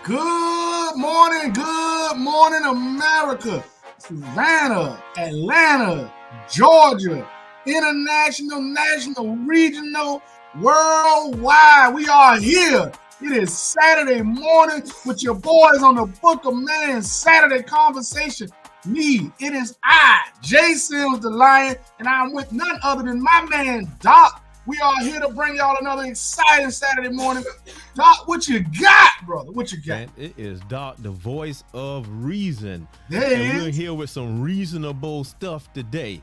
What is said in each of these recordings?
Good morning, America, Savannah, Atlanta, Georgia, international, national, regional, worldwide. We are here. It is Saturday morning with your boys on the Book of Man Saturday Conversation. It is I, Jay Sims the Lion, and I'm with none other than my man, Doc. We are here to bring y'all another exciting Saturday morning. Doc, what you got, brother? What you got? Man, it is Doc, the voice of reason. And we're here with some reasonable stuff today.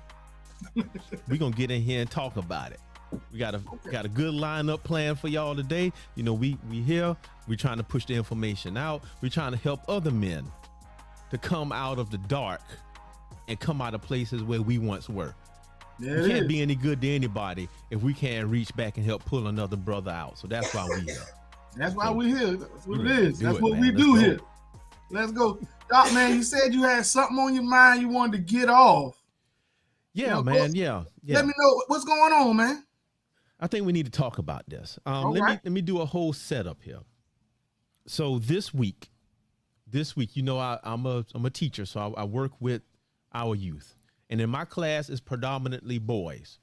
We're going to get in here and talk about it. We got a good lineup plan for y'all today. You know, we here, we're trying to push the information out. We're trying to help other men to come out of the dark and come out of places where we once were. Yeah, we can't be any good to anybody if we can't reach back and help pull another brother out. So that's why we're here. That's why we're here. That's what it is. That's what we do here. Let's go. Doc, man, you said you had something on your mind you wanted to get off. Yeah, man. Yeah. Let me know what's going on, man. I think we need to talk about this. Let me do a whole setup here. So this week, you know, I'm a teacher, so I work with our youth. And in my class is predominantly boys,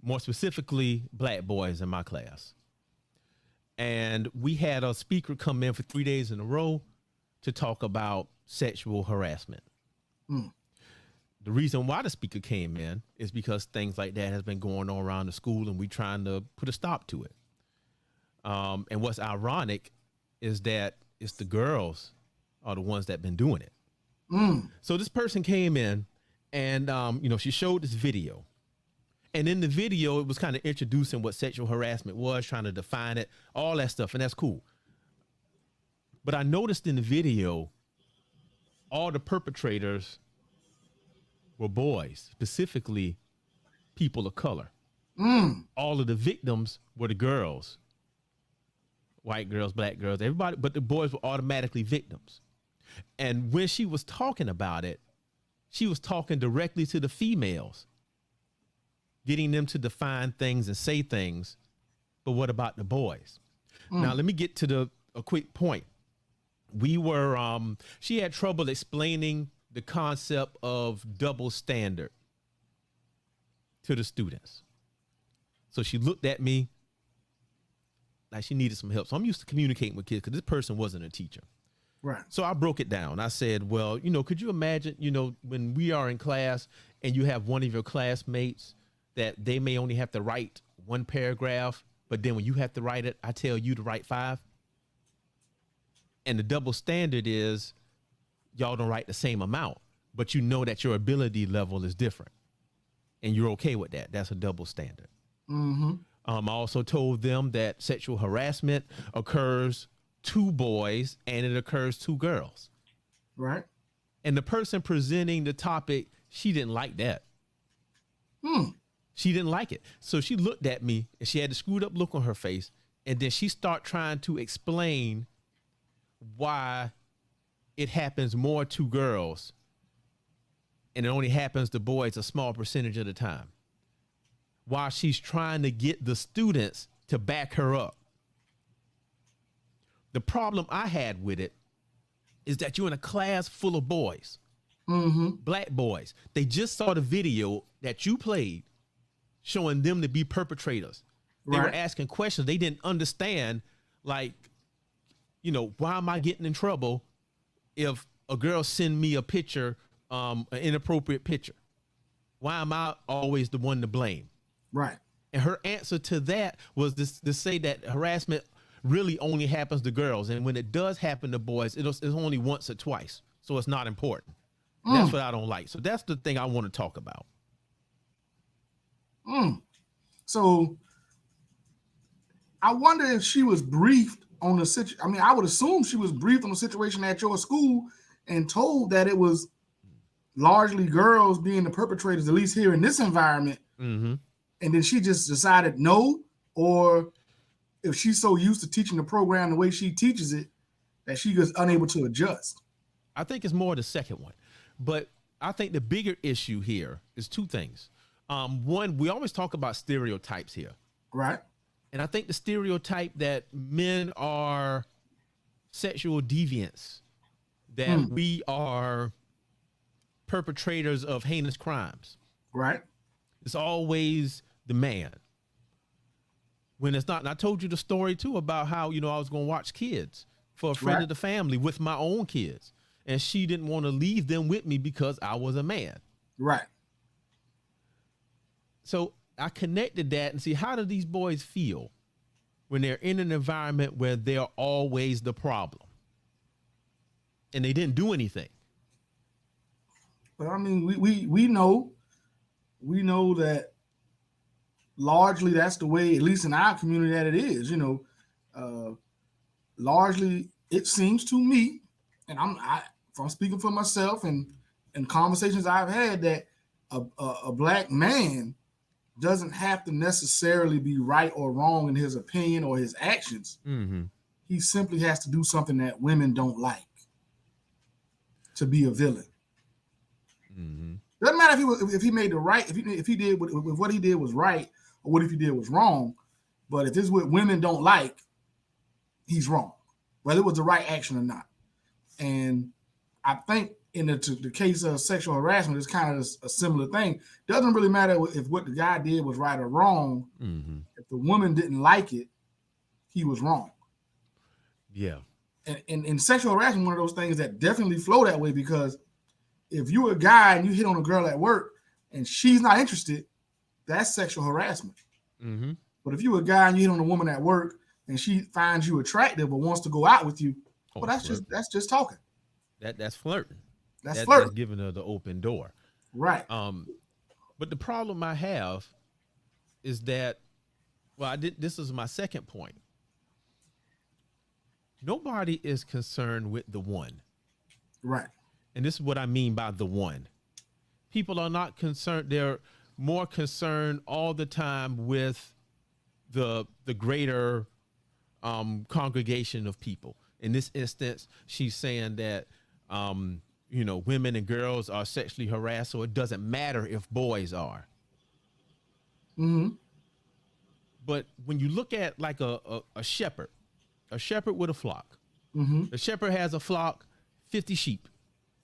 more specifically black boys in my class. And we had a speaker come in for 3 days in a row to talk about sexual harassment. The reason why the speaker came in is because things like that has been going on around the school and we're trying to put a stop to it. And what's ironic is that it's the girls are the ones that have been doing it. So this person came in and, you know, she showed this video. And in the video, it was kind of introducing what sexual harassment was, trying to define it, all that stuff. And that's cool. But I noticed in the video, all the perpetrators were boys, specifically people of color. All of the victims were the girls, white girls, black girls, everybody, but the boys were automatically victims. And when she was talking about it, she was talking directly to the females, getting them to define things and say things. But what about the boys? Now, let me get to a quick point. She had trouble explaining the concept of double standard to the students. So she looked at me like she needed some help. So I'm used to communicating with kids because this person wasn't a teacher. Right. So I broke it down. I said, well, you know, could you imagine, you know, when we are in class and you have one of your classmates that they may only have to write one paragraph, but then when you have to write it, I tell you to write 5. And the double standard is y'all don't write the same amount, but you know that your ability level is different and you're okay with that. That's a double standard. I also told them that sexual harassment occurs to boys and it occurs to girls. Right. And the person presenting the topic, she didn't like that. She didn't like it. So she looked at me and she had a screwed up look on her face. And then she started trying to explain why it happens more to girls and it only happens to boys a small percentage of the time. While she's trying to get the students to back her up. The problem I had with it is that you're in a class full of boys, black boys. They just saw the video that you played showing them to be perpetrators. They were asking questions. They didn't understand, like, you know, why am I getting in trouble if a girl send me a picture, an inappropriate picture? Why am I always the one to blame? Right. And her answer to that was to say that harassment really only happens to girls. And when it does happen to boys, it's only once or twice. So it's not important. That's what I don't like. So that's the thing I want to talk about. So I wonder if she was briefed on the situation. I mean, I would assume she was briefed on the situation at your school and told that it was largely girls being the perpetrators, at least here in this environment. And then she just decided no, or if she's so used to teaching the program the way she teaches it that she was unable to adjust. I think it's more the second one. But I think the bigger issue here is two things. One, we always talk about stereotypes here. Right. And I think the stereotype that men are sexual deviants, that we are perpetrators of heinous crimes. Right. It's always the man. When it's not. And I told you the story too about how, you know, I was going to watch kids for a friend of the family with my own kids. And she didn't want to leave them with me because I was a man. Right. So I connected that and see, how do these boys feel when they're in an environment where they're always the problem and they didn't do anything? But I mean, we know that largely that's the way, at least in our community, that it is. You know, largely it seems to me, and if I'm speaking for myself and conversations I've had, that a black man doesn't have to necessarily be right or wrong in his opinion or his actions. He simply has to do something that women don't like to be a villain. Doesn't matter if he made the right, if he did what he did was right, or what if he did was wrong. But if this is what women don't like, he's wrong, whether it was the right action or not. And I think in the case of sexual harassment, it's kind of a similar thing. Doesn't really matter if what the guy did was right or wrong. If the woman didn't like it, he was wrong. Yeah. And sexual harassment, one of those things that definitely flow that way, because if you're a guy and you hit on a girl at work and she's not interested, that's sexual harassment. But if you're a guy and you hit on a woman at work and she finds you attractive or wants to go out with you, well, that's just talking. That's flirting. That's flirting. That's giving her the open door. Right. But the problem I have is that, this is my second point. Nobody is concerned with the one. Right. And this is what I mean by the one. People are not concerned. They're more concerned all the time with the greater congregation of people. In this instance, she's saying that, you know, women and girls are sexually harassed, so it doesn't matter if boys are. But when you look at like a shepherd with a flock, the shepherd has a flock, 50 sheep.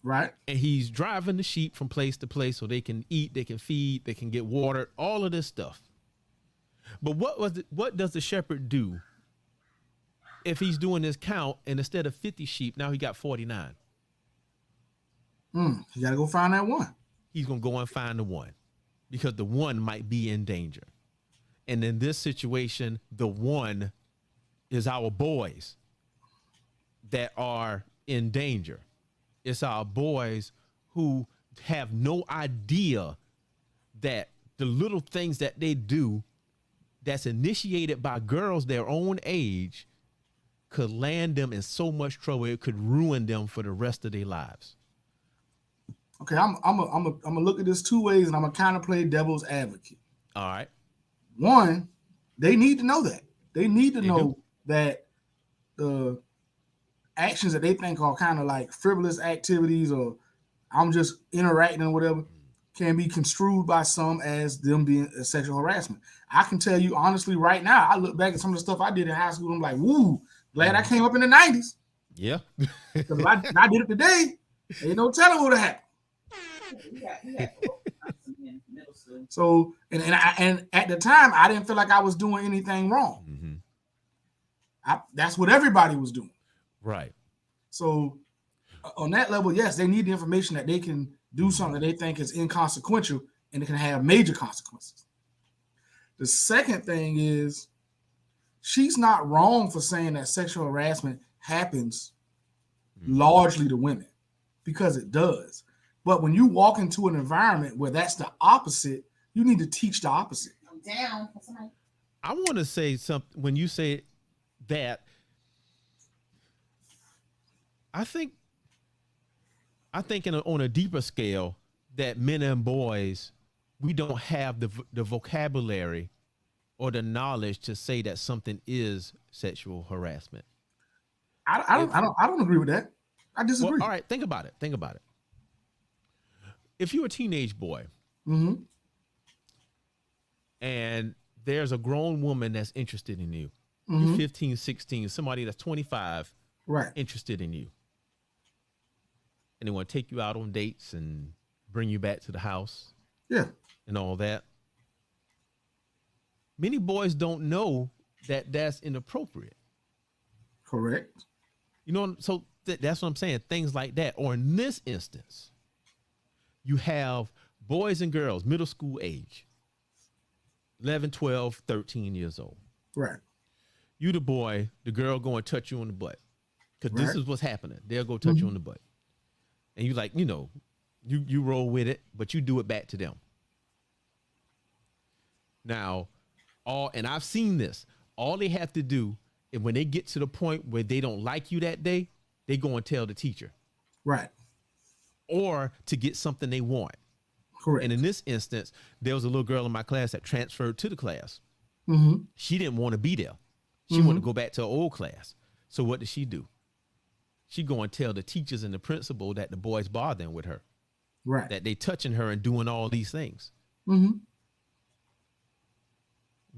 Right. And he's driving the sheep from place to place so they can eat, they can feed, they can get watered, all of this stuff. But what does the shepherd do if he's doing this count and instead of 50 sheep, now he got 49? He got to go find that one. He's going to go and find the one because the one might be in danger. And in this situation, the one is our boys that are in danger. It's our boys who have no idea that the little things that they do that's initiated by girls their own age could land them in so much trouble. It could ruin them for the rest of their lives. Okay, I'm gonna look at this two ways, and I'm gonna kind of play devil's advocate. All right. One, they need to know that. They need to know that the actions that they think are kind of like frivolous activities, or I'm just interacting or whatever, can be construed by some as them being sexual harassment. I can tell you honestly right now, I look back at some of the stuff I did in high school, I'm like, woo, glad I came up in the 90s. Yeah. Because if I did it today, ain't no telling what would have happened. So, and at the time, I didn't feel like I was doing anything wrong. That's what everybody was doing. Right. So, on that level, yes, they need the information that they can do something that they think is inconsequential and it can have major consequences. The second thing is, she's not wrong for saying that sexual harassment happens largely to women, because it does. But when you walk into an environment where that's the opposite, you need to teach the opposite. I'm down. I want to say something when you say that. I think on a deeper scale that men and boys, we don't have the vocabulary or the knowledge to say that something is sexual harassment. I don't agree with that. I disagree. Well, all right, think about it. If you're a teenage boy, and there's a grown woman that's interested in you, you're 15, 16, somebody that's 25, right, interested in you, and they want to take you out on dates and bring you back to the house, and all that. Many boys don't know that that's inappropriate. Correct. You know, so that's what I'm saying. Things like that. Or in this instance, you have boys and girls, middle school age, 11, 12, 13 years old. Right. You the boy, the girl go and touch you on the butt. Because this is what's happening. They'll go touch you on the butt. And you like, you roll with it, but you do it back to them. Now, and I've seen this, all they have to do, and when they get to the point where they don't like you that day, they go and tell the teacher. Right. Or to get something they want. Correct. And in this instance, there was a little girl in my class that transferred to the class. She didn't want to be there. She wanted to go back to her old class. So what did she do? She go and tell the teachers and the principal that the boys bothering with her. Right. That they touching her and doing all these things. When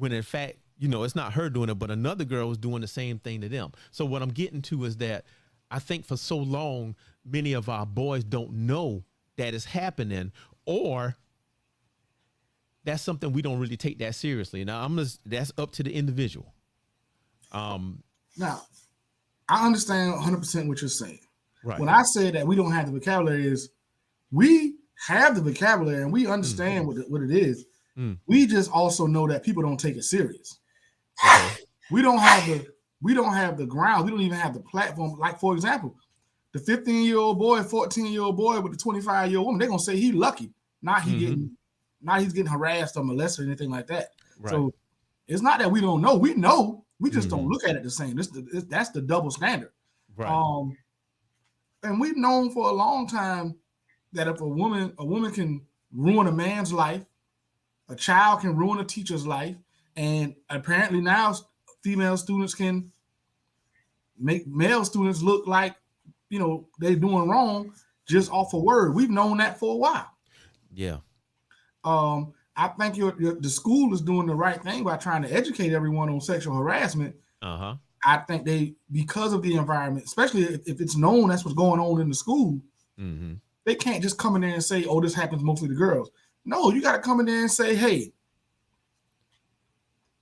in fact, it's not her doing it, but another girl was doing the same thing to them. So what I'm getting to is that I think for so long, many of our boys don't know that it's happening, or that's something we don't really take that seriously. Now, that's up to the individual. Now, I understand 100% what you're saying. Right. When I say that we don't have the vocabulary, is we have the vocabulary and we understand what it is. We just also know that people don't take it serious. Okay. We don't have the ground. We don't even have the platform. Like, for example, the 15-year-old boy, 14-year-old boy with the 25-year-old woman, they're gonna say he's lucky. Not he's getting harassed or molested or anything like that. Right. So it's not that we don't know. We know. We just don't look at it the same. That's the double standard. Right. And we've known for a long time that if a woman can ruin a man's life, a child can ruin a teacher's life, and apparently now female students can make male students look like, they're doing wrong just off a word. We've known that for a while. Yeah. I think the school is doing the right thing by trying to educate everyone on sexual harassment. I think because of the environment, especially if it's known that's what's going on in the school, they can't just come in there and say, oh, this happens mostly to girls. No, you got to come in there and say, hey,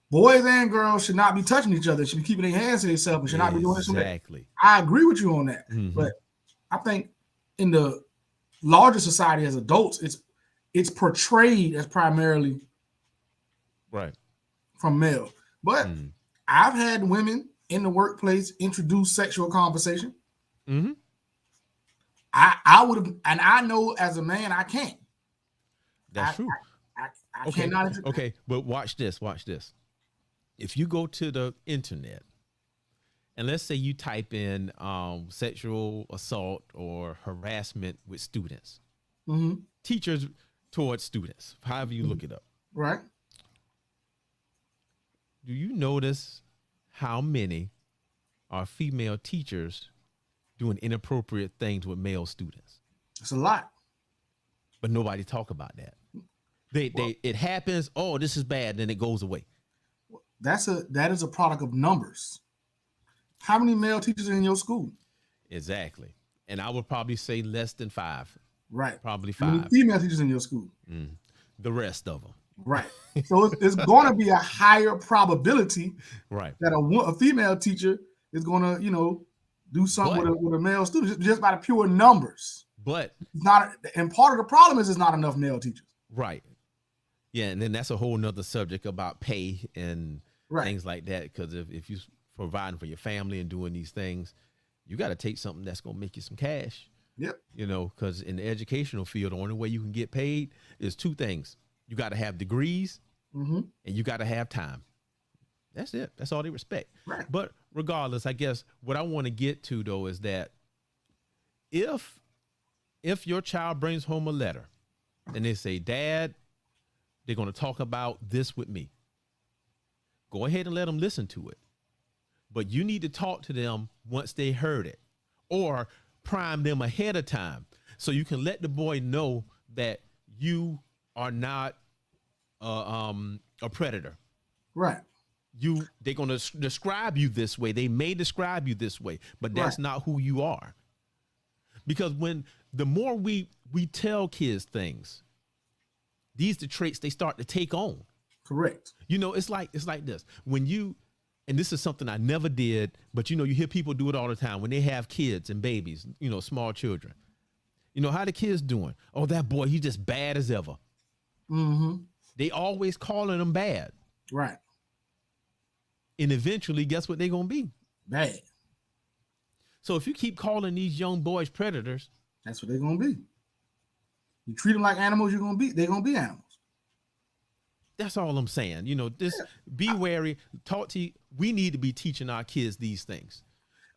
boys and girls should not be touching each other. They should be keeping their hands to themselves and should not be doing this. Exactly. I agree with you on that. But I think in the larger society as adults, it's portrayed as primarily from male. But I've had women in the workplace introduce sexual conversation. I would have, and I know as a man I can't. That's true. I cannot. Okay, but watch this. if you go to the internet and let's say you type in sexual assault or harassment with students, teachers towards students, however you look it up. Right. Do you notice how many are female teachers doing inappropriate things with male students? It's a lot. But nobody talk about that. It happens. Oh, this is bad. Then it goes away. That is a product of numbers. How many male teachers are in your school? Exactly. And I would probably say less than 5. Right. Probably 5. How many female teachers in your school? The rest of them. Right. So it's going to be a higher probability right. that a female teacher is going to, do something with a male student just by the pure numbers. But it's not, and part of the problem is there's not enough male teachers. Right. Yeah, and then that's a whole nother subject about pay and things like that. Because if you're providing for your family and doing these things, you got to take something that's going to make you some cash. Yep. Because in the educational field, the only way you can get paid is 2 things. You got to have degrees and you got to have time. That's it. That's all they respect. Right. But regardless, I guess what I want to get to, though, is that if your child brings home a letter and they say, Dad, they're going to talk about this with me, go ahead and let them listen to it. But you need to talk to them once they heard it or prime them ahead of time so you can let the boy know that you are not a predator. Right. They're going to describe you this way. They may describe you this way, but that's not who you are. Because the more we tell kids things, these the traits they start to take on. Correct. It's like this. And this is something I never did, but you hear people do it all the time when they have kids and babies, small children. How the kids doing? Oh, that boy, he's just bad as ever. They always calling them bad. Right. And eventually, guess what they're going to be? Bad. So if you keep calling these young boys predators, that's what they're going to be. You treat them like animals, they're going to be animals. That's all I'm saying. Be wary. We need to be teaching our kids these things.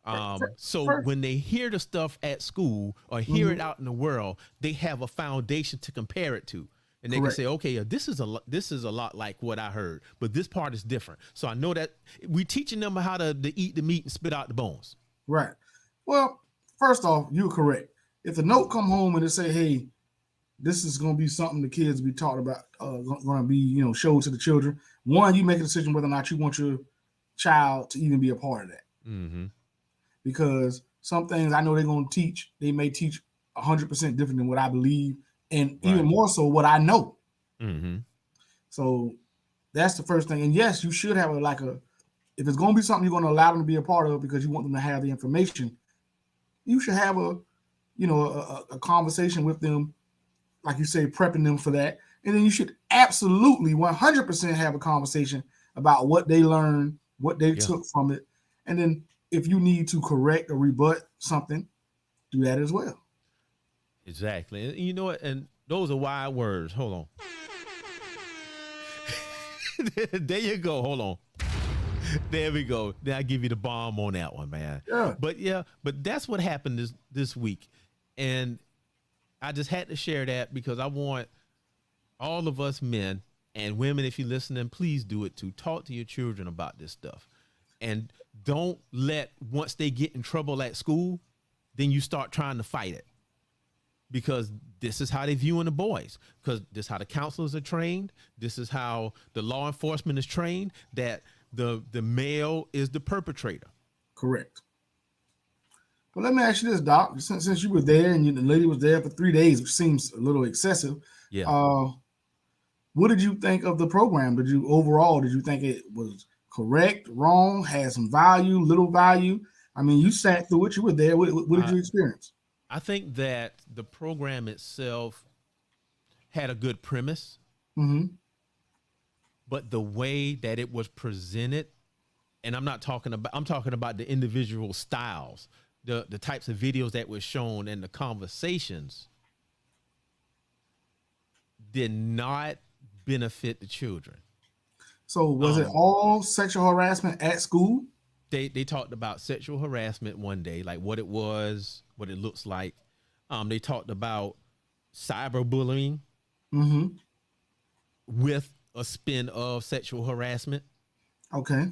When they hear the stuff at school or hear it out in the world, they have a foundation to compare it to. And they can say, okay, this is a lot like what I heard, but this part is different. So I know that we're teaching them how to eat the meat and spit out the bones. Right. Well, first off, you're correct. If the note come home and they say, hey, this is going to be something the kids be taught about, going to be, showed to the children. One, you make a decision whether or not you want your child to even be a part of that. Because some things I know they're going to teach, they may teach 100% different than what I believe. And even more so what I know. So that's the first thing. And yes, you should have if it's going to be something you're going to allow them to be a part of because you want them to have the information, you should have a conversation with them, like you say, prepping them for that. And then you should absolutely 100% have a conversation about what they learned, what they took from it. And then if you need to correct or rebut something, do that as well. Exactly. And you know what? And those are wide words. Hold on. There you go. Hold on. There we go. Then I give you the bomb on that one, man. Yeah. But that's what happened this week. And I just had to share that because I want all of us men and women, if you're listening, please do it too. Talk to your children about this stuff. And don't once they get in trouble at school, then you start trying to fight it. Because this is how they viewing the boys. Because this is how the counselors are trained. This is how the law enforcement is trained, that the male is the perpetrator. Correct. Well, let me ask you this, Doc. Since you were there and the lady was there for 3 days, which seems a little excessive. Yeah. What did you think of the program? Did you think it was correct, wrong, had some value, little value? I mean, you sat through it. You were there. What did you experience? I think that the program itself had a good premise, but the way that it was presented, and I'm talking about the individual styles, the types of videos that were shown and the conversations did not benefit the children. So was it all sexual harassment at school? They talked about sexual harassment one day, like what it was, what it looks like. They talked about cyberbullying with a spin of sexual harassment. Okay.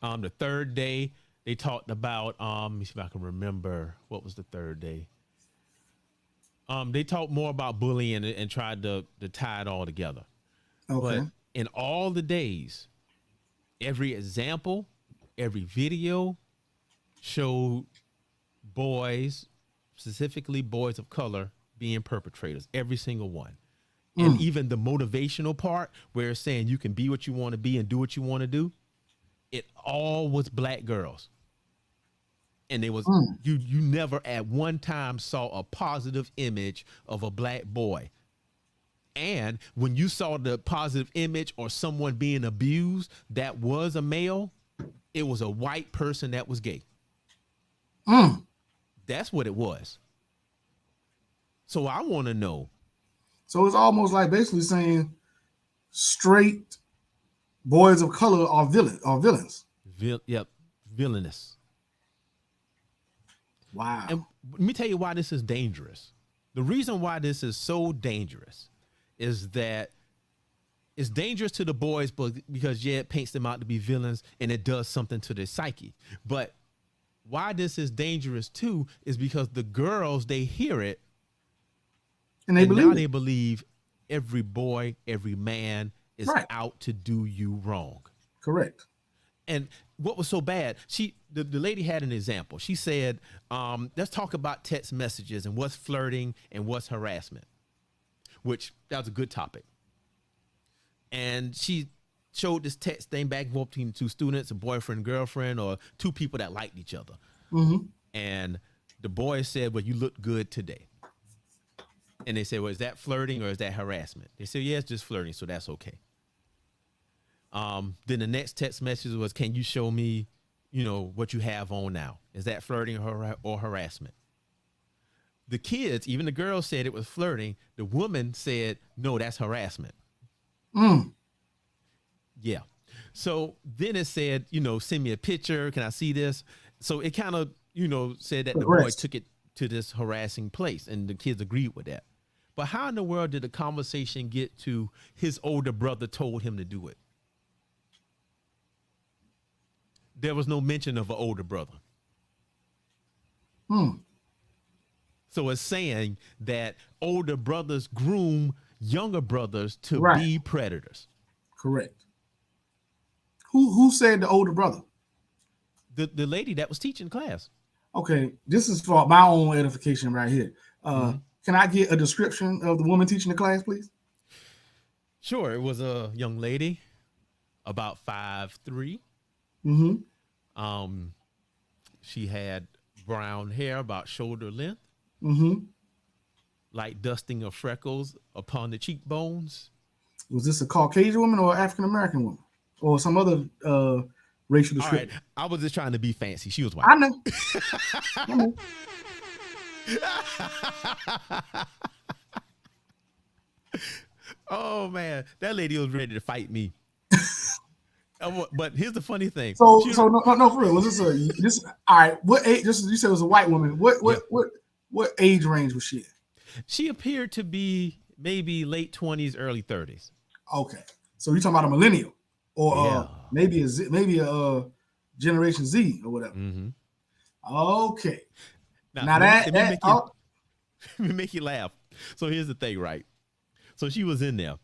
The third day they talked about let me see if I can remember what was the third day. They talked more about bullying and tried to tie it all together. Okay. But in all the days, every example, every video showed boys, specifically boys of color, being perpetrators, every single one. And even the motivational part where it's saying you can be what you want to be and do what you want to do, it all was black girls. And it was you never at one time saw a positive image of a black boy. And when you saw the positive image or someone being abused that was a male, it was a white person that was gay. That's what it was. So I want to know. So it's almost like basically saying straight boys of color are villains. Yep, villainous. Wow. And let me tell you why this is dangerous. The reason why this is so dangerous is that it's dangerous to the boys, but because it paints them out to be villains and it does something to their psyche. But why this is dangerous too is because the girls, they hear it and they believe every boy, every man is out to do you wrong. Correct. And what was so bad, the lady had an example. She said, let's talk about text messages and what's flirting and what's harassment, which that was a good topic. And she showed this text thing back and forth between two students, a boyfriend, girlfriend, or two people that liked each other. And the boy said, well, you look good today. And they said, well, is that flirting or is that harassment? They said, yeah, it's just flirting, so that's okay. Then the next text message was, can you show me, what you have on now? Is that flirting or harassment? The kids, even the girls, said it was flirting. The woman said, no, that's harassment. Yeah. So then it said, send me a picture. Can I see this? So it kind of, said that the boy took it to this harassing place, and the kids agreed with that. But how in the world did the conversation get to his older brother told him to do it? There was no mention of an older brother. So it's saying that older brothers groom younger brothers to be predators. Correct. Who said the older brother? The lady that was teaching class. Okay, this is for my own edification right here. Can I get a description of the woman teaching the class, please? Sure. It was a young lady, about 5'3". She had brown hair about shoulder length. Light dusting of freckles upon the cheekbones. Was this a Caucasian woman or African American woman or some other racial description? All right. I was just trying to be fancy. She was white. I know. I know. Oh man, that lady was ready to fight me. But here's the funny thing. So no, for real. Was this all right? What age? You said it was a white woman. What age range was she in? She appeared to be maybe late 20s, early 30s. Okay, so you're talking about a millennial, or maybe a Generation Z or whatever. Okay. Now let me make you laugh. So here's the thing, right? So she was in there.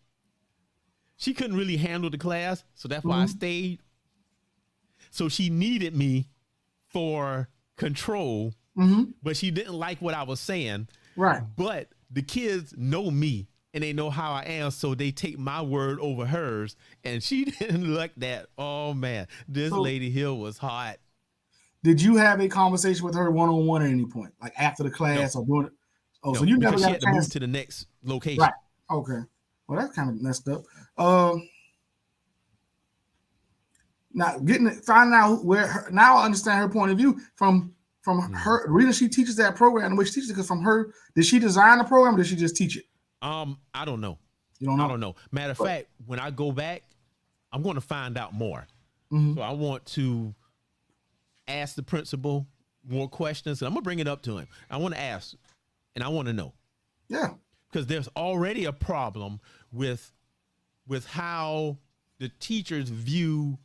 She couldn't really handle the class, so that's why I stayed. So she needed me for control, but she didn't like what I was saying. Right. But the kids know me and they know how I am, so they take my word over hers. And she didn't like that. Oh man, this lady here was hot. Did you have a conversation with her one-on-one at any point, like after the class or doing it? Oh, no, so you never got had to move to the next location. Right. Okay. Well, that's kind of messed up. Now finding out now I understand her point of view from her. The reason she teaches that program, the way she teaches it, because from her, did she design the program or did she just teach it? I don't know. You don't know? I don't know. Matter of fact, when I go back, I'm going to find out more. Mm-hmm. So I want to ask the principal more questions. And I'm going to bring it up to him. I want to ask, and I want to know. Yeah. Because there's already a problem with how the teachers view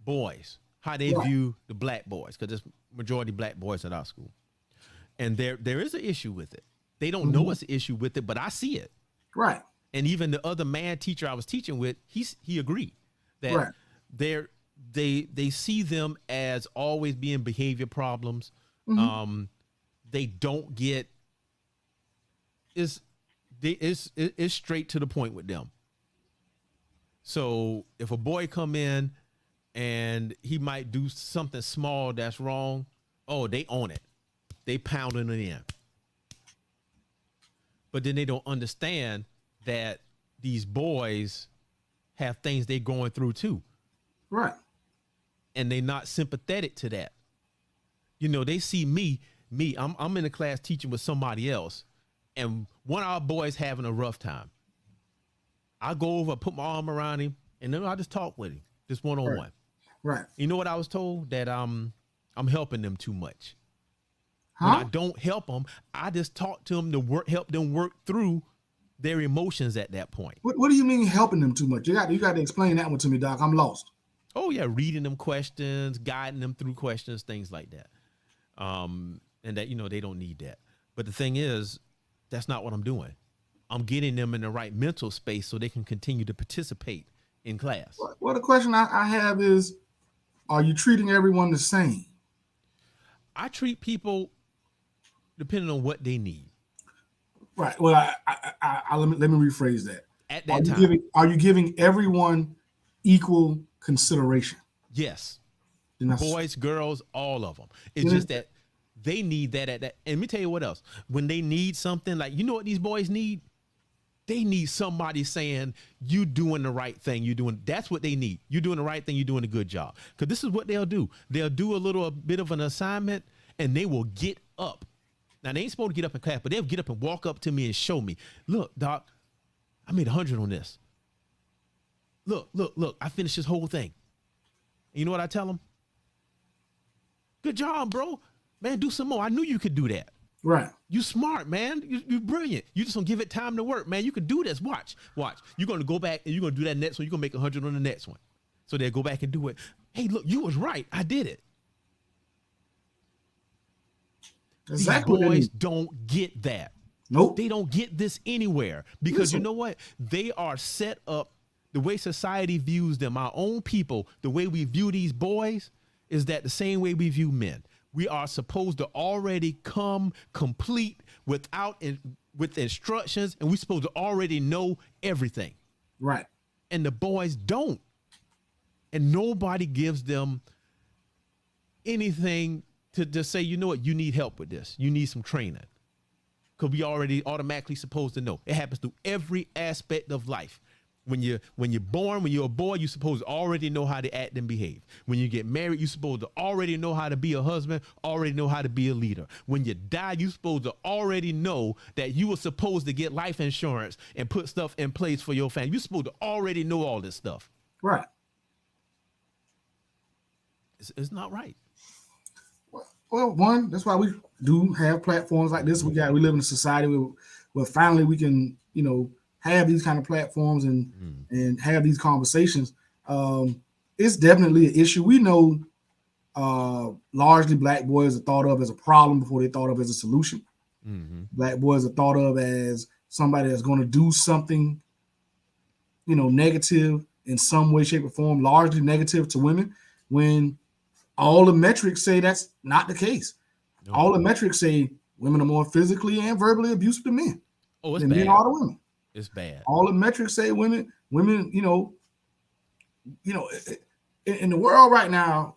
boys, how they view the black boys, because there's majority black boys at our school. And there is an issue with it. They don't know it's an issue with it, but I see it. Right. And even the other man teacher I was teaching with, he agreed that they see them as always being behavior problems. They don't get it's straight to the point with them. So if a boy come in and he might do something small that's wrong, oh, they own it. They pounding it in. But then they don't understand that these boys have things they're going through too. Right. And they're not sympathetic to that. You know, they see me, I'm in a class teaching with somebody else, and one of our boys having a rough time. I go over, put my arm around him, and then I just talk with him, just one-on-one. Right. You know what I was told? That I'm helping them too much. Huh? When I don't help them, I just talk to them to help them work through their emotions at that point. What do you mean helping them too much? You got to explain that one to me, Doc. I'm lost. Oh yeah, reading them questions, guiding them through questions, things like that. And that, you know, they don't need that. But the thing is, that's not what I'm doing. I'm getting them in the right mental space so they can continue to participate in class. Well, the question I have is, are you treating everyone the same? I treat people depending on what they need. Right. Well, let me rephrase that. At that time, are you giving everyone equal consideration? Yes. Boys, girls, all of them. It's just that they need that at that. And let me tell you what else. When they need something, like, you know what these boys need? They need somebody saying, you doing the right thing. That's what they need. You're doing the right thing. You're doing a good job. Because this is what they'll do. They'll do a bit of an assignment, and they will get up. Now, they ain't supposed to get up in class, but they'll get up and walk up to me and show me, look, Doc, I made 100 on this. Look, I finished this whole thing. And you know what I tell them? Good job, bro. Man, do some more. I knew you could do that. Right. You smart, man. You brilliant. You just don't give it time to work, man. You could do this. Watch. You're going to go back and you're going to do that next one. You're going to make 100 on the next one. So they'll go back and do it. Hey, look, you was right. I did it. Exactly. These boys don't get that. Nope. They don't get this anywhere because you know what? They are set up the way society views them. Our own people, the way we view these boys is that the same way we view men. We are supposed to already come complete with instructions, and we're supposed to already know everything. Right. And the boys don't. And nobody gives them anything to say, you know what, you need help with this. You need some training. Because we already automatically supposed to know. It happens through every aspect of life. When you're born, when you're a boy, you're supposed to already know how to act and behave. When you get married, you're supposed to already know how to be a husband, already know how to be a leader. When you die, you're supposed to already know that you were supposed to get life insurance and put stuff in place for your family. You're supposed to already know all this stuff. Right. It's not right. Well, one, that's why we do have platforms like this. We live in a society where finally we can, have these kind of platforms and have these conversations. It's definitely an issue. We know largely black boys are thought of as a problem before they're thought of as a solution. Mm-hmm. Black boys are thought of as somebody that's going to do something, negative in some way, shape, or form, largely negative to women, when all the metrics say that's not the case. No. All the metrics say women are more physically and verbally abusive than men. Oh, it's bad. Men are to women. It's bad. All the metrics say women, in the world right now,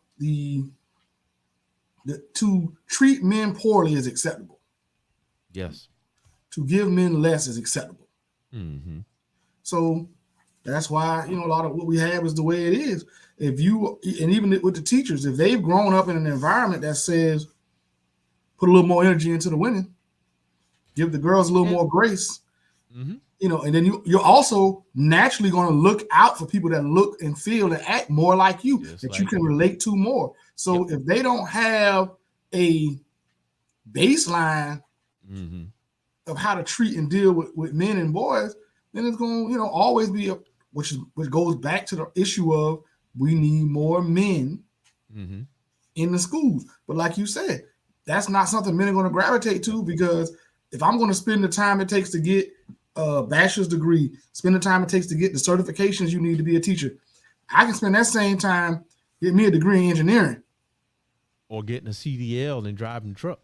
to treat men poorly is acceptable. Yes. To give men less is acceptable. Mm-hmm. So that's why, a lot of what we have is the way it is. And even with the teachers, if they've grown up in an environment that says, put a little more energy into the women, give the girls a little more grace, You know, and then you're also naturally going to look out for people that look and feel and act more like you, Just that like you can relate to more. So Yep. if they don't have a baseline of how to treat and deal with men and boys, then it's going to, you know, always be which goes back to the issue of we need more men in the schools. But like you said, that's not something men are going to gravitate to, because if I'm going to spend the time it takes to get a bachelor's degree, spend the time it takes to get the certifications you need to be a teacher, I can spend that same time get me a degree in engineering or getting a CDL and driving truck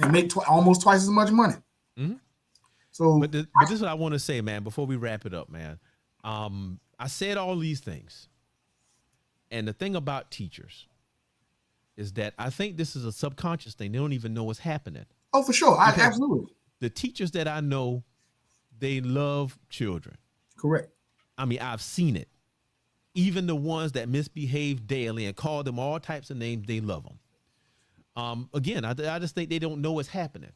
and make almost twice as much money. So, but this is what I want to say, man, before we wrap it up, man. I said all these things, and the thing about teachers is that I think this is a subconscious thing. They don't even know what's happening. Oh, for sure. Absolutely. The teachers that I know, they love children. Correct. I mean, I've seen it. Even the ones that misbehave daily and call them all types of names, they love them. Again, I just think they don't know what's happening.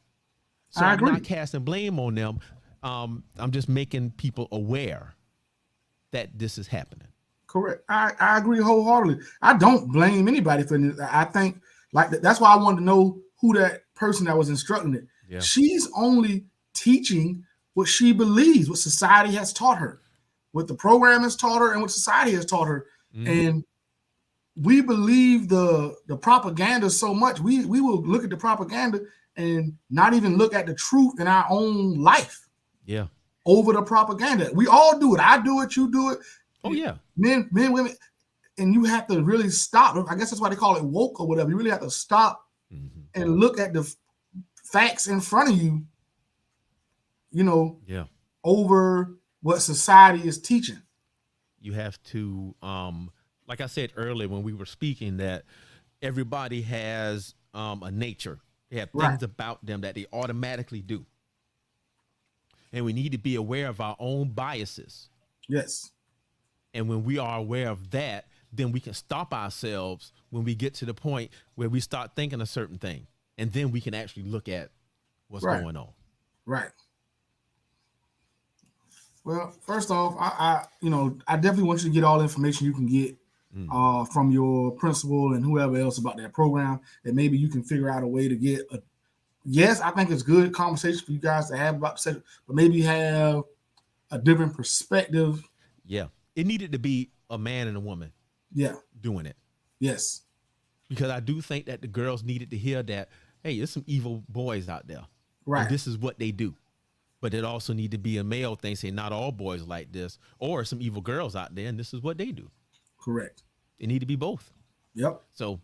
So I'm not casting blame on them. I'm just making people aware that this is happening. Correct. I agree wholeheartedly. I don't blame anybody for this. I think that's why I wanted to know who that person that was instructing it. Yeah. She's only teaching what she believes, what society has taught her, what the program has taught her, and what society has taught her. And we believe the propaganda so much. We will look at the propaganda and not even look at the truth in our own life. Yeah. Over the propaganda. We all do it. I do it. You do it. Oh, yeah. Men, women. And you have to really stop. I guess that's why they call it woke or whatever. You really have to stop and look at the facts in front of you, you know, over what society is teaching. You have to, like I said earlier when we were speaking, that everybody has a nature. They have things about them that they automatically do. And we need to be aware of our own biases. Yes. And when we are aware of that, then we can stop ourselves when we get to the point where we start thinking a certain thing. And then we can actually look at what's going on. Right. Well, first off, I definitely want you to get all the information you can get from your principal and whoever else about that program, that maybe you can figure out a way to get a. Yes, I think it's good conversation for you guys to have about the sex, but maybe have a different perspective. Yeah. It needed to be a man and a woman. Yeah. Doing it. Yes. Because I do think that the girls needed to hear that, hey, there's some evil boys out there. Right. And this is what they do. But it also need to be a male thing, saying not all boys like this, or some evil girls out there, and this is what they do. Correct. It need to be both. Yep. So,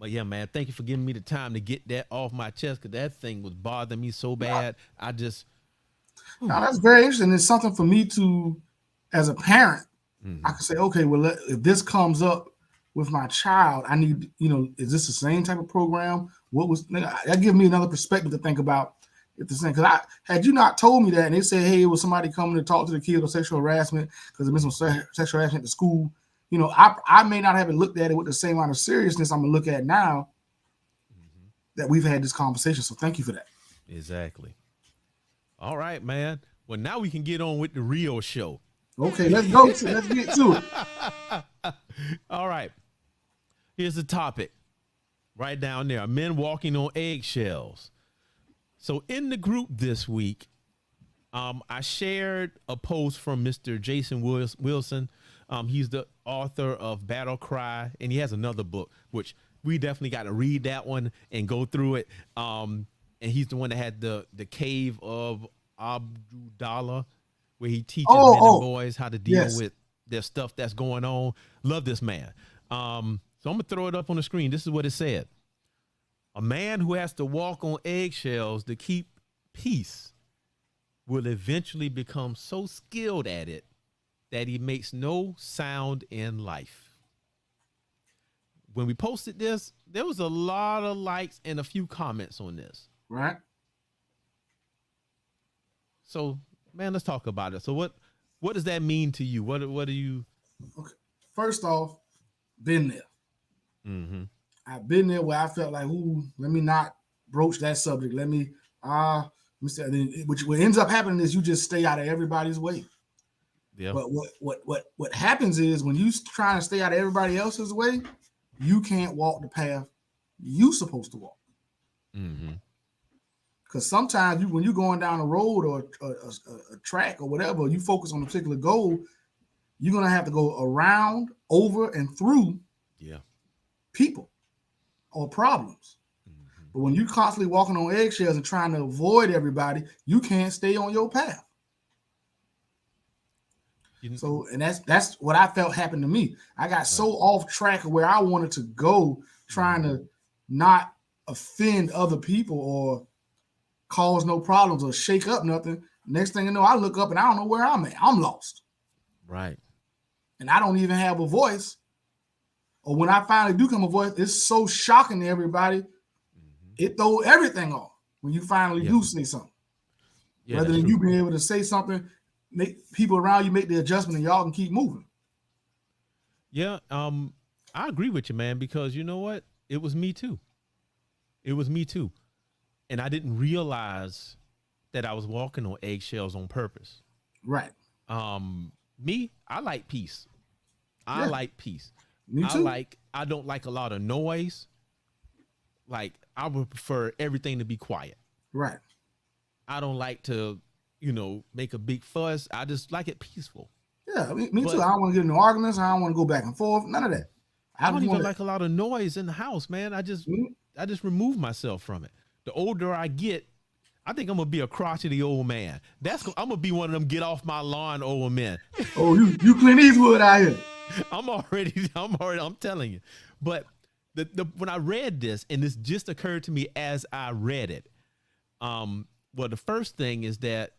but yeah, man, thank you for giving me the time to get that off my chest, because that thing was bothering me so bad. I just. Now, that's very interesting. It's something for me to, as a parent, I can say, okay, well, if this comes up with my child, I need, is this the same type of program? That gives me another perspective to think about. If the same, because had you not told me that, and they said, hey, it was somebody coming to talk to the kid or sexual harassment because there's been some sexual harassment at the school, I may not have looked at it with the same amount of seriousness I'm gonna look at now that we've had this conversation. So thank you for that. Exactly. All right, man. Well, now we can get on with the real show. Okay, let's go. Let's get to it. All right. Here's the topic. Right down there. Men walking on eggshells. So in the group this week, I shared a post from Mr. Jason Wilson. He's the author of Battle Cry, and he has another book, which we definitely got to read that one and go through it. And he's the one that had the Cave of Abdullah, where he teaches men and boys how to deal with their stuff that's going on. Love this man. So I'm going to throw it up on the screen. This is what it said. A man who has to walk on eggshells to keep peace will eventually become so skilled at it that he makes no sound in life. When we posted this, there was a lot of likes and a few comments on this. Right. So, man, let's talk about it. So what does that mean to you? What do you? Okay. First off, been there. I've been there where I felt like, let me not broach that subject. Let me, Which what ends up happening is you just stay out of everybody's way. Yeah. But what happens is when you trying to stay out of everybody else's way, you can't walk the path you supposed to walk. Because sometimes when you're going down a road or a track or whatever, you focus on a particular goal, you're gonna have to go around, over, and through people or problems. But when you're constantly walking on eggshells and trying to avoid everybody, you can't stay on your path. So, and that's what I felt happened to me. I got so off track of where I wanted to go, trying to not offend other people or cause no problems or shake up nothing. Next thing you know, I look up and I don't know where I'm at. I'm lost. Right. And I don't even have a voice. Or when I finally do come a voice, it's so shocking to everybody. It throws everything off when you finally do say something. Rather than you being able to say something, make people around you make the adjustment and y'all can keep moving. Yeah, I agree with you, man, because you know what? It was me too. It was me too. And I didn't realize that I was walking on eggshells on purpose. Right. Me, I like peace. I like peace. Me too. I don't like a lot of noise. Like, I would prefer everything to be quiet. Right. I don't like to, make a big fuss. I just like it peaceful. Yeah, me too. I don't want to get into arguments. I don't want to go back and forth. None of that. I don't even like a lot of noise in the house, man. I just remove myself from it. The older I get, I think I'm gonna be a crotchety old man. I'm gonna be one of them get off my lawn old men. Oh, you Clint Eastwood out here. I'm telling you. But when I read this, and this just occurred to me as I read it, well, the first thing is that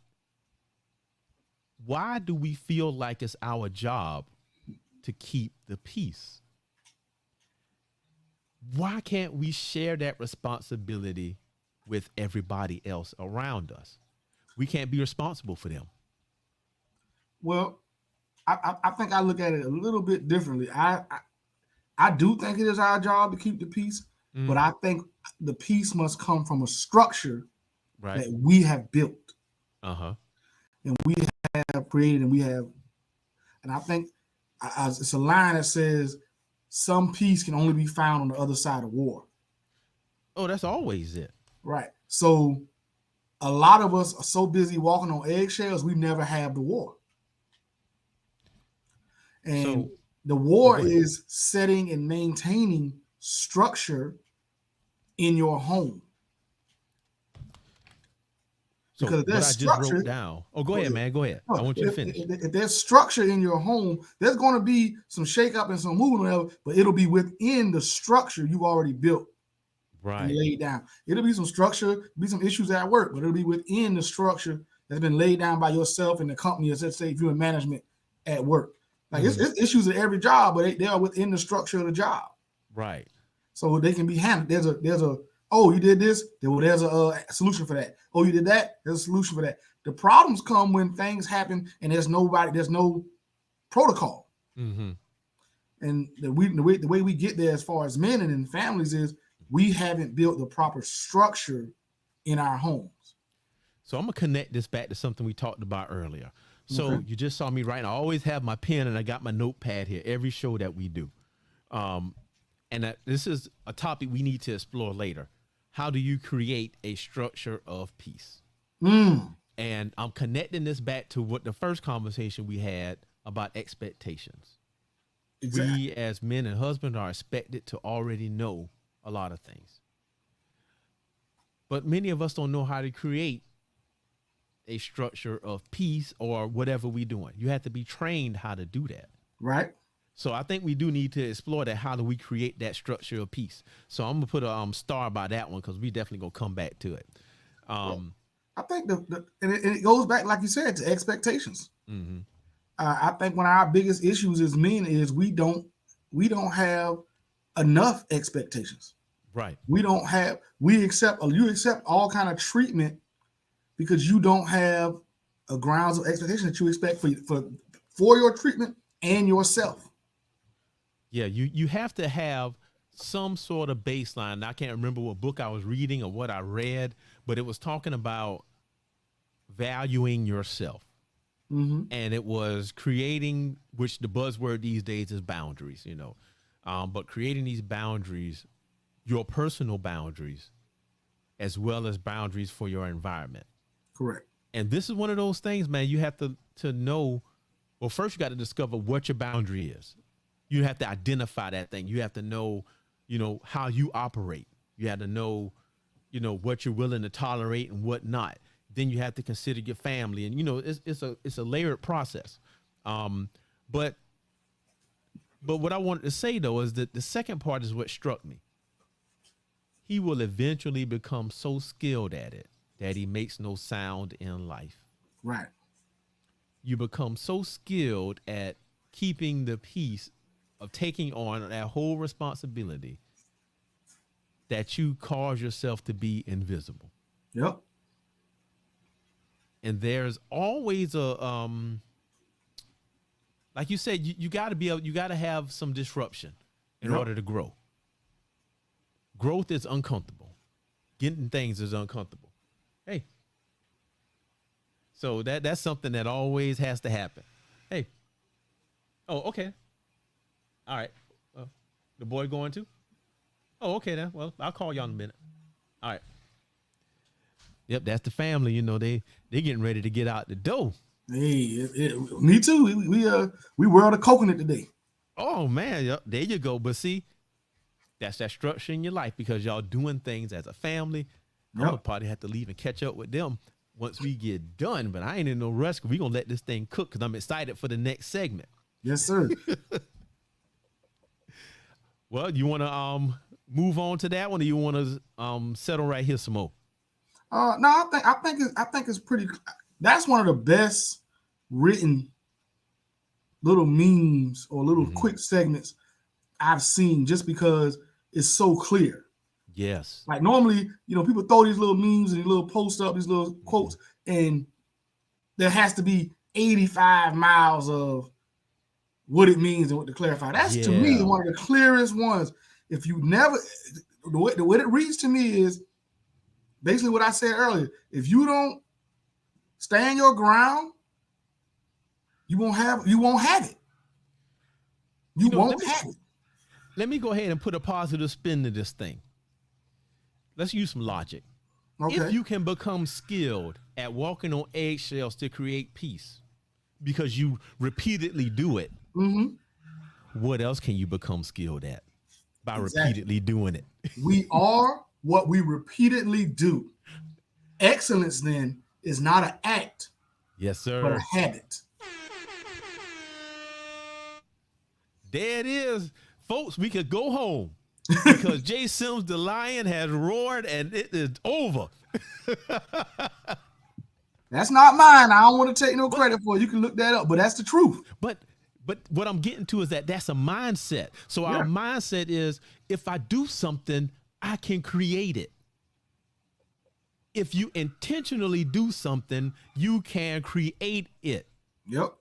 why do we feel like it's our job to keep the peace? Why can't we share that responsibility with everybody else around us? We can't be responsible for them. Well, I think I look at it a little bit differently. I do think it is our job to keep the peace, but I think the peace must come from a structure that we have built. And we have created, and I think it's a line that says some peace can only be found on the other side of war. Oh, that's always it. Right. So a lot of us are so busy walking on eggshells, we never have the war. And the war is setting and maintaining structure in your home. So because there's structure, I just wrote down. Oh, go ahead, man. Go ahead. I want you to finish. If there's structure in your home, there's going to be some shake up and some movement, but it'll be within the structure you already built. Right. Laid down. It'll be some structure, be some issues at work, but it'll be within the structure that's been laid down by yourself and the company, let's say if you're in management at work. Like it's issues at every job, but they are within the structure of the job. Right. So they can be handled. There's a oh, you did this, there's a solution for that. Oh, you did that, there's a solution for that. The problems come when things happen and there's no protocol. Mm-hmm. And the way we get there as far as men and in families is we haven't built the proper structure in our homes. So I'm going to connect this back to something we talked about earlier. So you just saw me writing. I always have my pen and I got my notepad here every show that we do. And this is a topic we need to explore later. How do you create a structure of peace? And I'm connecting this back to what the first conversation we had about expectations. Exactly. We as men and husbands are expected to already know a lot of things. But many of us don't know how to create a structure of peace or whatever we're doing. You have to be trained how to do that. Right. So I think we do need to explore that. How do we create that structure of peace? So I'm gonna put a star by that one because we definitely gonna come back to it. I think and it goes back, like you said, to expectations. Mm-hmm. I think one of our biggest issues as men is we don't have enough expectations. Right. You accept all kind of treatment because you don't have a grounds of expectation that you expect for your treatment and yourself. Yeah, you have to have some sort of baseline. I can't remember what book I was reading or what I read, but it was talking about valuing yourself. Mm-hmm. And it was creating, which the buzzword these days is boundaries, but creating these boundaries, your personal boundaries, as well as boundaries for your environment. Correct. And this is one of those things, man, you have to know. Well, first you got to discover what your boundary is. You have to identify that thing. You have to know, how you operate. You have to know, what you're willing to tolerate and what not. Then you have to consider your family, and it's a layered process. But what I wanted to say though is that the second part is what struck me. He will eventually become so skilled at it that he makes no sound in life. Right. You become so skilled at keeping the peace of taking on that whole responsibility that you cause yourself to be invisible. Yep. And there's always a, like you said, you got to be able, you got to have some disruption in order to grow. Growth is uncomfortable. Getting things is uncomfortable. Hey. So that's something that always has to happen. Hey. Oh, okay. All right. The boy going to? Oh, okay then. Well, I'll call y'all in a minute. All right. Yep, that's the family. They getting ready to get out the door. Hey, me too. We whirled a coconut today. Oh man, yep, there you go. But see, that's that structure in your life because y'all doing things as a family. I'm gonna probably have to leave and catch up with them once we get done. But I ain't in no rush. We gonna let this thing cook because I'm excited for the next segment. Yes, sir. Well, you want to move on to that one, or you want to settle right here some more? No, I think it's pretty. That's one of the best written little memes or little quick segments I've seen, just because it's so clear. Yes. Like normally, people throw these little memes and these little posts up, these little quotes, and there has to be 85 miles of what it means and what to clarify. That's to me one of the clearest ones. If you never, the way it reads to me is basically what I said earlier. If you don't stand your ground, you won't have it. You won't have it. Let me go ahead and put a positive spin to this thing. Let's use some logic. Okay. If you can become skilled at walking on eggshells to create peace because you repeatedly do it, what else can you become skilled at by repeatedly doing it? We are what we repeatedly do. Excellence then is not an act, yes, sir, but a habit. There it is, folks. We could go home because Jay Sims the Lion has roared and it is over. That's not mine. I don't want to take no credit for it. You can look that up, but that's the truth. But what I'm getting to is that's a mindset. So our mindset is, if I do something, I can create it. If you intentionally do something, you can create it. Yep.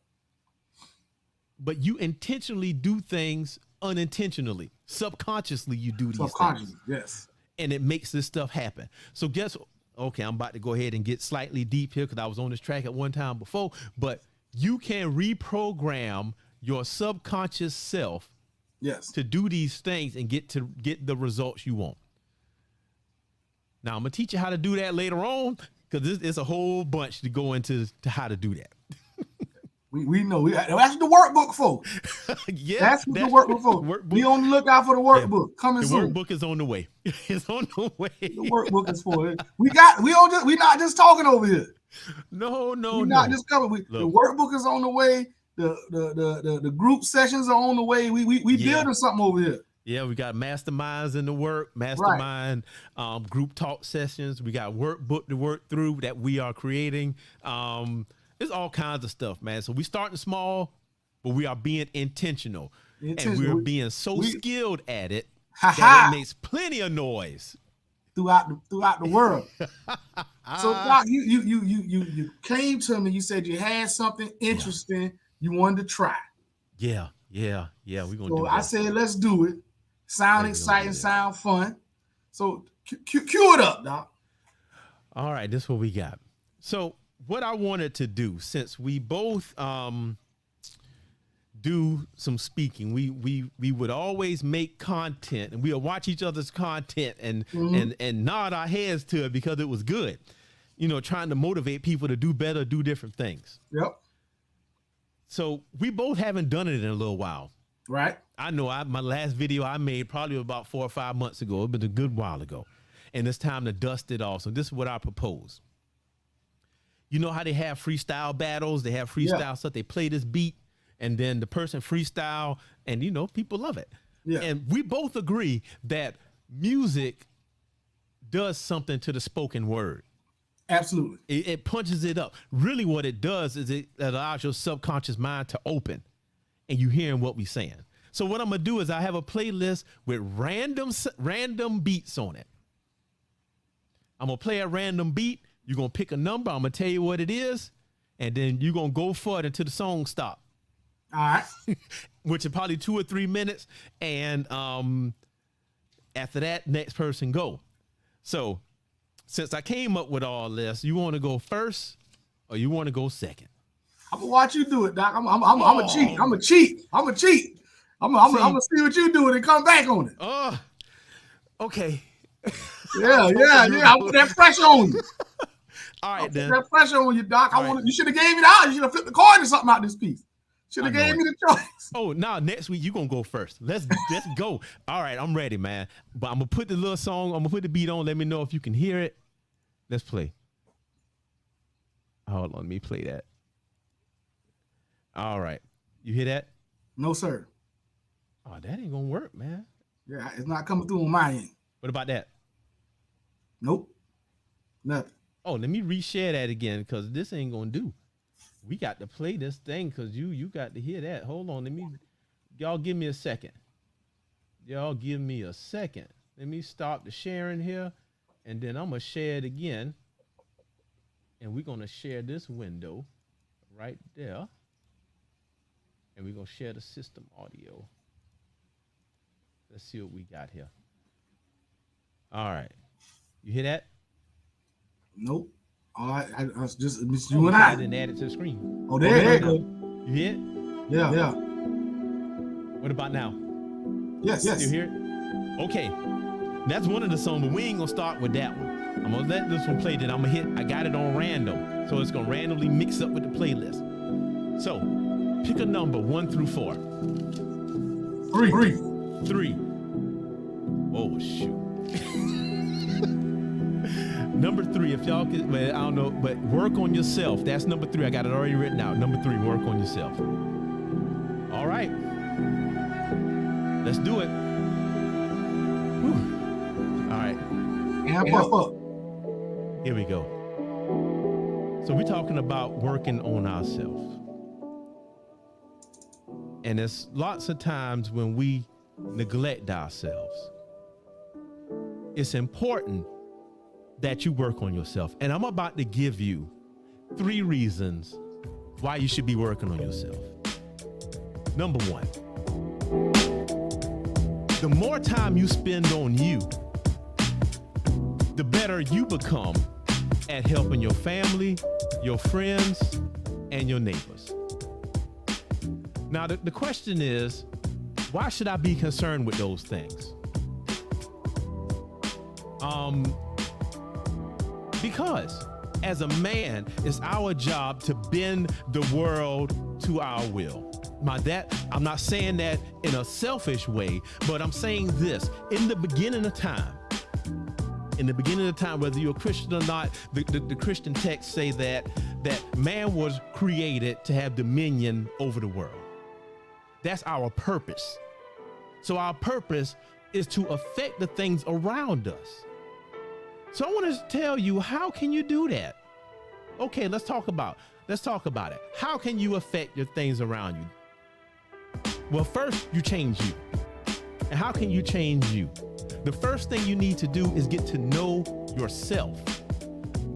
But you intentionally do things unintentionally. Subconsciously, you do these things. Yes. And it makes this stuff happen. So okay, I'm about to go ahead and get slightly deep here because I was on this track at one time before, but you can reprogram your subconscious self to do these things and get the results you want. Now, I'm going to teach you how to do that later on because it's a whole bunch to go into how to do that. We know. That's the workbook for. That's the workbook for. Be on the lookout for the workbook coming soon. The workbook is on the way. It's on the way. The workbook is for it. We're not just talking over here. No. We're not just coming. The workbook is on the way. The group sessions are on the way. We building something over here. Yeah, we got masterminds in the mastermind group talk sessions. We got workbook to work through that we are creating. There's all kinds of stuff, man. So we starting small, but we are being intentional. And we're being so skilled at it that it makes plenty of noise throughout the world. So Doc, you came to me. You said you had something interesting you wanted to try. Yeah. We're gonna do it. So I said, let's do it. Sound exciting, sound fun. So cue it up, Doc. All right, this is what we got. So what I wanted to do, since we both do some speaking, we would always make content, and we would watch each other's content and nod our heads to it because it was good. Trying to motivate people to do better, do different things. Yep. So we both haven't done it in a little while. Right. I know my last video I made probably about 4 or 5 months ago. It's been a good while ago. And it's time to dust it off. So this is what I propose. You know how they have freestyle battles? They have freestyle stuff. They play this beat, and then the person freestyle, and people love it. Yeah. And we both agree that music does something to the spoken word. Absolutely. It punches it up. Really what it does is it allows your subconscious mind to open, and you hearing what we're saying. So what I'm going to do is I have a playlist with random beats on it. I'm going to play a random beat. You're going to pick a number. I'm going to tell you what it is, and then you're going to go for it until the song stops. All right. Which is probably 2 or 3 minutes. And after that, next person go. So since I came up with all this, you want to go first or you want to go second? I'm gonna watch you do it, Doc. I'm a cheat. I'm a cheat. I'm gonna see what you do and come back on it. Oh, okay. Yeah. I put that pressure on you. All right, then. That pressure on you, Doc. You should have gave me the out. You should have flipped the coin or something out of this piece. Should have gave me the choice. Oh, no, next week you gonna go first. Let's go. All right, I'm ready, man. But I'm gonna put the little song, I'm gonna put the beat on. Let me know if you can hear it. Let's play. Hold on, let me play that. All right. You hear that? No, sir. Oh, that ain't gonna work, man. Yeah, it's not coming through on my end. What about that? Nope. Nothing. Oh, let me reshare that again, because this ain't gonna do. We got to play this thing because you got to hear that. Hold on, y'all give me a second. Let me stop the sharing here, and then I'm gonna share it again. And we're gonna share this window right there. And we're gonna share the system audio. Let's see what we got here. All right. You hear that? Nope. All right, I was just you and I didn't add it to the screen. Oh, there you go. You hear it? Yeah. What about now? Yes. You hear it? Okay. That's one of the songs, but we ain't gonna start with that one. I'm gonna let this one play, then I'm gonna hit. I got it on random, so it's gonna randomly mix up with the playlist. So, pick a number 1 through 4. 3. Oh shoot. Number 3, if y'all could, I don't know, but work on yourself. That's number 3. I got it already written out. Number 3, work on yourself. All right. Let's do it. Whew. All right. Amp up. Here we go. So we're talking about working on ourselves. And there's lots of times when we neglect ourselves. It's important that you work on yourself. And I'm about to give you 3 reasons why you should be working on yourself. Number 1, the more time you spend on you, the better you become at helping your family, your friends, and your neighbors. Now, the question is, why should I be concerned with those things? Because as a man, it's our job to bend the world to our will. I'm not saying that in a selfish way, but I'm saying this: in the beginning of time, whether you're a Christian or not, the Christian texts say that man was created to have dominion over the world. That's our purpose. So our purpose is to affect the things around us. So I want to tell you, how can you do that? Okay, let's talk about it. How can you affect your things around you? Well, first, you change you. And how can you change you? The first thing you need to do is get to know yourself.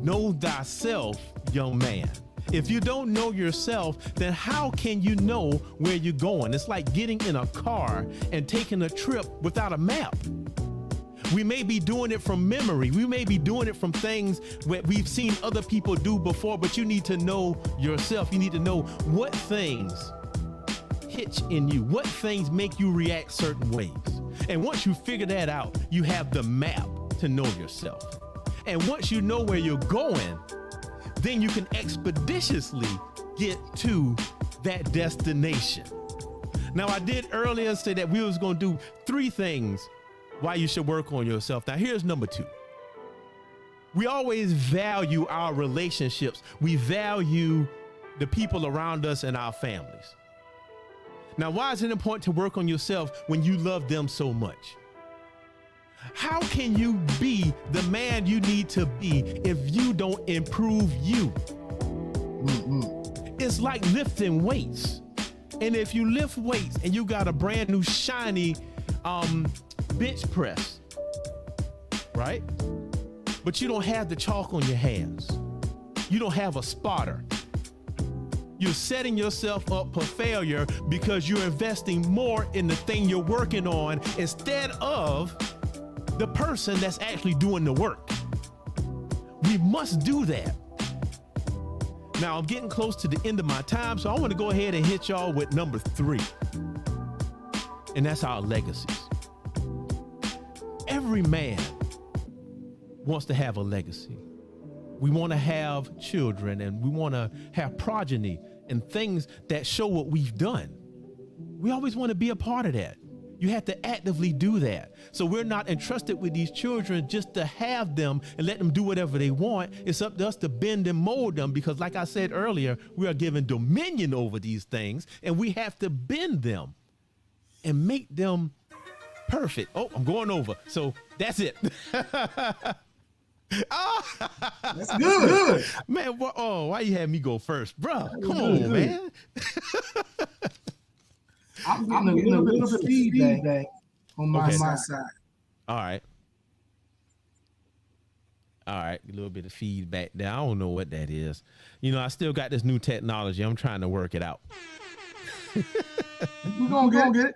Know thyself, young man. If you don't know yourself, then how can you know where you're going? It's like getting in a car and taking a trip without a map. We may be doing it from memory. We may be doing it from things that we've seen other people do before, but you need to know yourself. You need to know what things hitch in you, what things make you react certain ways. And once you figure that out, you have the map to know yourself. And once you know where you're going, then you can expeditiously get to that destination. Now, I did earlier say that we was going to do 3 things why you should work on yourself. Now, here's number 2. We always value our relationships. We value the people around us and our families. Now, why is it important to work on yourself when you love them so much? How can you be the man you need to be if you don't improve you? It's like lifting weights. And if you lift weights and you got a brand new shiny bench press, right? But you don't have the chalk on your hands. You don't have a spotter. You're setting yourself up for failure because you're investing more in the thing you're working on instead of the person that's actually doing the work. We must do that. Now, I'm getting close to the end of my time, so I want to go ahead and hit y'all with number 3. And that's our legacies. Every man wants to have a legacy. We want to have children, and we want to have progeny and things that show what we've done. We always want to be a part of that. You have to actively do that. So we're not entrusted with these children just to have them and let them do whatever they want. It's up to us to bend and mold them because, like I said earlier, we are given dominion over these things, and we have to bend them and make them perfect. Oh, I'm going over. So that's it. That's good. Man, why you had me go first? Bro, come on, man. I'm getting a little bit of feedback on my side. All right. A little bit of feedback there. I don't know what that is. You know, I still got this new technology. I'm trying to work it out. We're going to get it.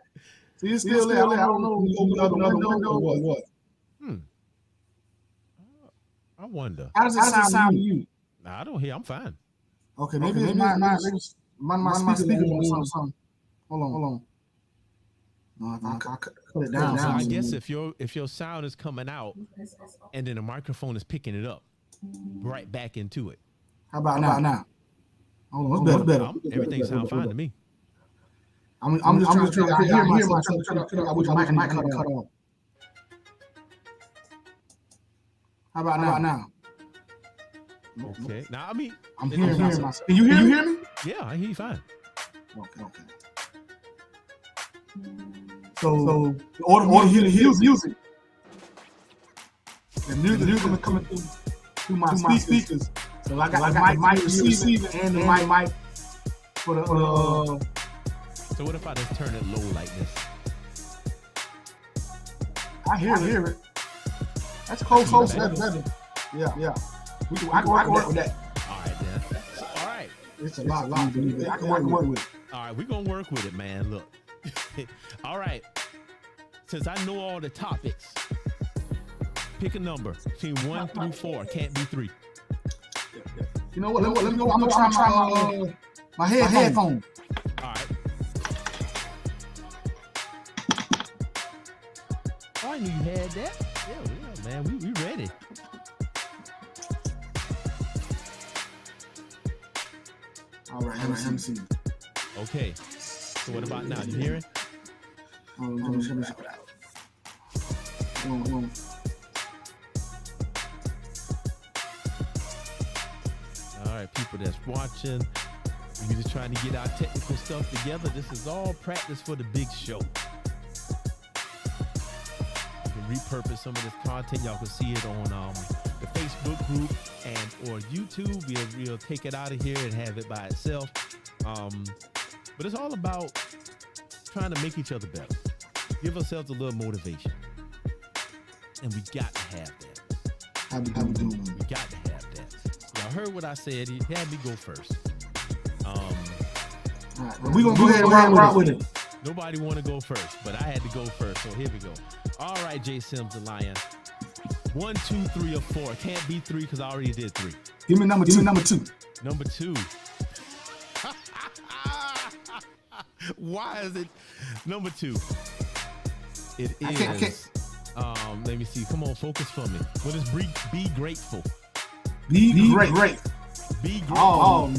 See, it's still there. I don't know. Open up another window or what? I wonder. How does it sound to you? Nah, I don't hear. I'm fine. Okay, maybe my speaker or something. Hold on. No, I cut it down. So I guess if your sound is coming out and then the microphone is picking it up right back into it. How about now? Hold on, what's better? Everything sounds fine to me. I'm just trying to hear myself. Trying to figure out which mic cut off. How about now? Okay. Now, I'm hearing myself. Can you hear me? Yeah, I hear you fine. Okay. So order music. The music coming through my speakers. So I got the mic receiver and the mic for the. So what if I just turn it low like this? I hear it. That's close. That's better. Yeah. I can work with that. All right, then. All right. It's a lot. I can work with it. All right, we're going to work with it, man. Look. All right. Since I know all the topics, pick a number between 1 through 4. Can't be 3. You know what? Let me go. I'm going to try my headphone. All right. Oh, I knew you had that. Yeah, man. We ready. All right, let me see. Okay. So what about now? You hearing? Let me check it out. All right, people that's watching, we're just trying to get our technical stuff together. This is all practice for the big show. You can repurpose some of this content. Y'all can see it on the Facebook group and or YouTube. We'll take it out of here and have it by itself. But it's all about trying to make each other better. Give ourselves a little motivation. And we got to have that. How we doing? We got to have that. Y'all heard what I said. He had me go first. Right, we're going to go ahead and rock with it. Nobody want to go first, but I had to go first. So here we go. All right, Jay Sims the Lion. 1, 2, 3, or 4. Can't be 3 because I already did 3. Give me number two. Number two. Number 2. Why is it number 2? It is. I can't. Let me see. Come on, focus for me. What is be grateful? Be great. Be grateful. Oh,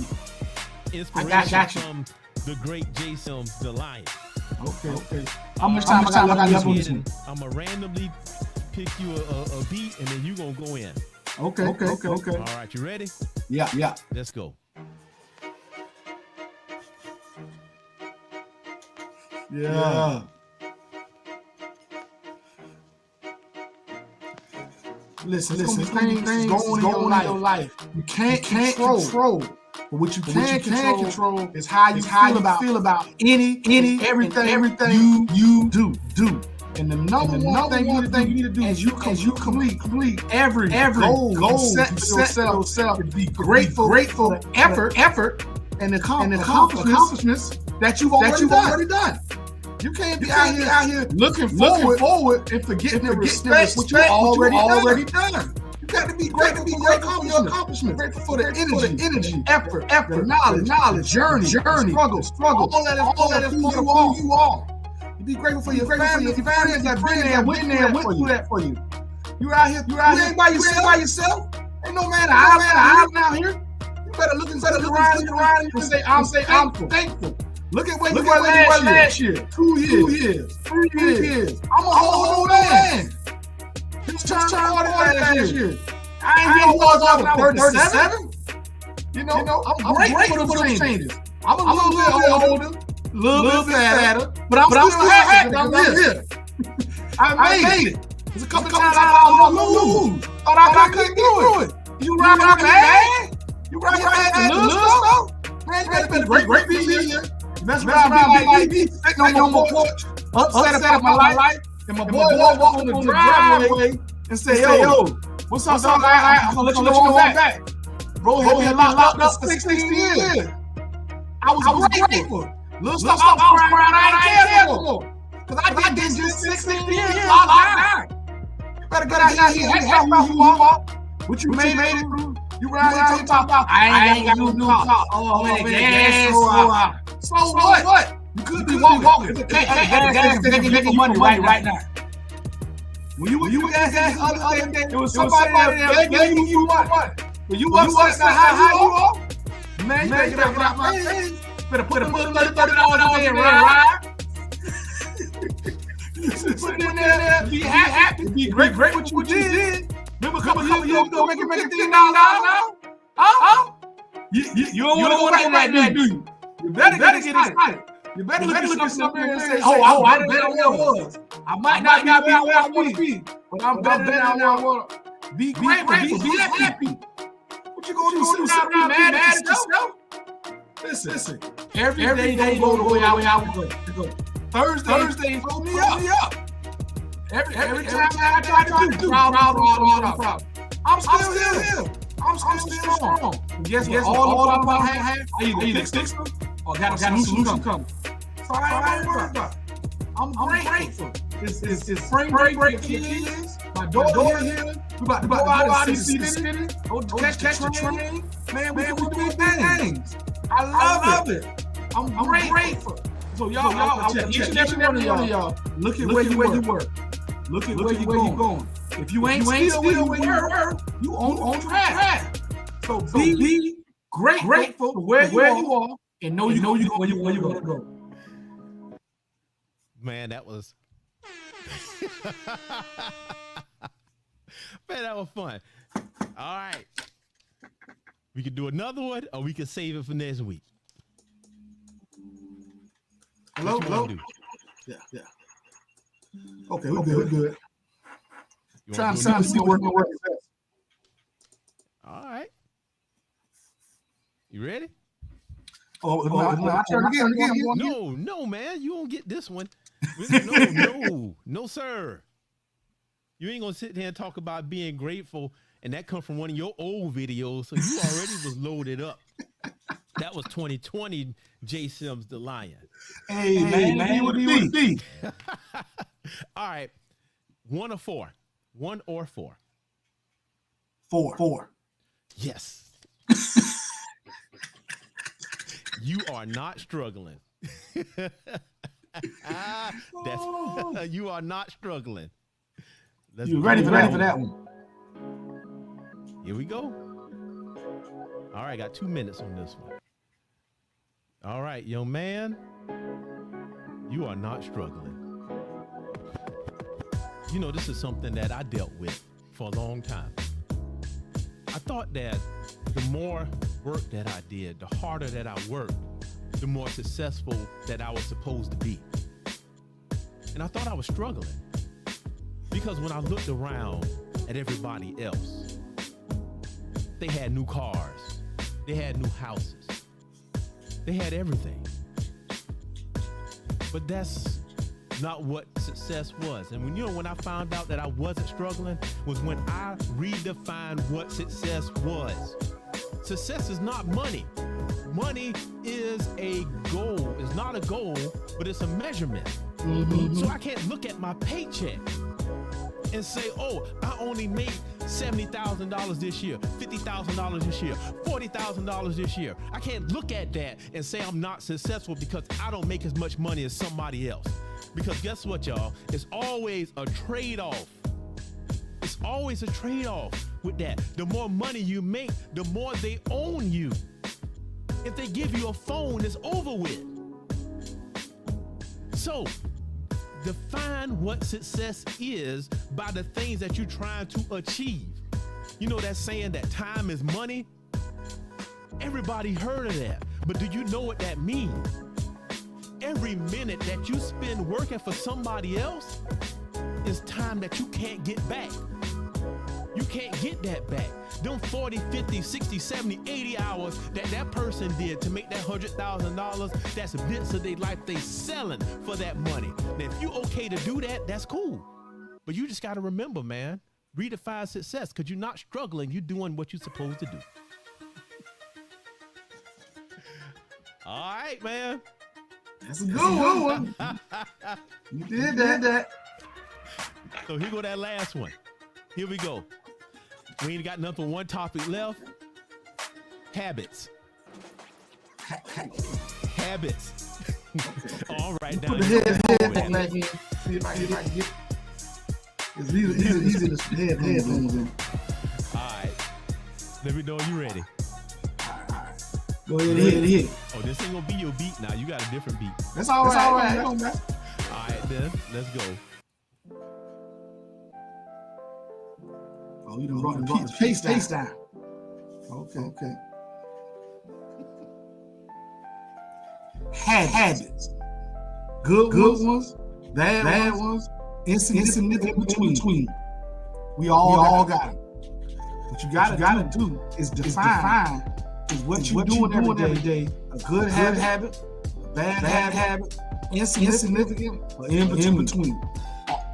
Inspiration got you. from the great Jay Sims the Lion. Okay. How much time I got left on this one? I'm gonna randomly pick you a beat, and then you gonna go in. Okay. All right, you ready? Yeah. Let's go. Yeah. Listen. Things going in your life. You can't control. But what you can control is how you feel about any everything you do. And the number one thing you need to do is you complete every goal set yourself to be grateful for the effort and the accomplishments that you've already done. You can't be out here looking forward and forgetting the respect what you already done. You got to be grateful for your accomplishments, grateful for the energy, effort, knowledge, journey, struggle. All that is who you are. You be grateful for your family, your friends that been there, went through that for you. You out here by yourself. Ain't no man out here. You better look around and say, I'm thankful. Look at where you were last year. 2 years, 3 years. I'm a whole man. It's turned 40 last year. I ain't here was 37. You know, I'm grateful for those changes. I'm a little bit older, a little bit fatter, but I'm still happy. I'm here. I made it. There's a couple times I lose. Thought I couldn't do it. You ride your bag? You ride your bag to lose stuff? Man, you better be great here. Mess around like me, sitting on my porch, upset about my life, and my boy walk on the driveway and say, yo, what's up, son? I'm gonna let you know I'm back. Bro had been locked up for 16 years. I was grateful. Little stuff I was crying, I ain't care no more. Because I did just 16 years locked down. You better get out here, happy about who you are, what you made it through. You right here talking about, I ain't got no new car. Oh, man, gas so high. So what? You could be walking. Gas station making money right now. When you were gas the other day, there was somebody there begging you money. When you upset how you are, man, you better get out my face. Better put $30 out there and ride. Put it in there, be happy, be great what you did. Remember a couple years ago, making $15 now? Huh? You don't want to go that, do you? You better get excited. You better look at something and say, I better than I was. I might not be where I want to be, but I'm better than I want to be. Grateful, be happy. What you going to do? Sit around mad at yourself? Listen, every day don't go the way I want to go. Thursday throw me up. Every time I try to do problem. I'm still here. I'm still strong. And guess what? All the problems I have, I either fix them or got a solution coming. So I ain't worried about it. I'm grateful. It's spring break for kids. My daughter here. We about to go out and see the city. Go catch the train. Man, we do things. I love it. I'm grateful. So y'all, each and every one of y'all, look at where you were. Look at where you going. If you ain't still where you were, you on track. So be grateful for where you are and know you where you want to go. Man, that was man, that was fun. All right. We can do another one or we can save it for next week. Hello? Yeah. Okay, we're good. Trying to see where we're working. All right. You ready? I'll try again. No, man. You won't get this one. No, sir. You ain't gonna sit here and talk about being grateful, and that come from one of your old videos, so you already was loaded up. That was 2020 Jay Sims the Lion. Hey man, what do you be? All right. 1 or 4? 1 or 4? 4. Yes. You are not struggling. You are not struggling. You ready for that one? Here we go. All right, got 2 minutes on this one. All right, young man, you are not struggling. You know, this is something that I dealt with for a long time. I thought that the more work that I did, the harder that I worked, the more successful that I was supposed to be. And I thought I was struggling because when I looked around at everybody else, they had new cars, they had new houses, they had everything. But that's not what success was. And when I found out that I wasn't struggling was when I redefined what success was. Success is not money. Money is a goal. It's not a goal, but it's a measurement. Mm-hmm. So I can't look at my paycheck and say, oh, I only made $70,000 this year, $50,000 this year, $40,000 this year. I can't look at that and say I'm not successful because I don't make as much money as somebody else. Because guess what, y'all? It's always a trade-off. It's always a trade-off with that. The more money you make, the more they own you. If they give you a phone, it's over with. So, define what success is by the things that you're trying to achieve. You know that saying that time is money? Everybody heard of that, but do you know what that means? Every minute that you spend working for somebody else is time that you can't get back. You can't get that back. Them 40, 50, 60, 70, 80 hours that person did to make that $100,000, that's bits of their life they selling for that money. Now, if you okay to do that, that's cool. But you just got to remember, man, redefine success because you're not struggling. You're doing what you're supposed to do. All right, man. That's a good one. You did that. So here go that last one. Here we go. We ain't got nothing but one topic left. Habits. Habits. Okay. All right, now. Put the headphones back in. See if I can get. It's easy to headphones in. All right. Let me know you ready. Go ahead. Oh, this ain't gonna be your beat now. You got a different beat. That's all right. All right, then. Let's go. Oh, you done brought the pace down. Okay. Habits. Good ones, bad ones, insignificant between. We all got them. What you gotta do is define is what you're doing every day. A good habit, a bad habit, insignificant, or in between.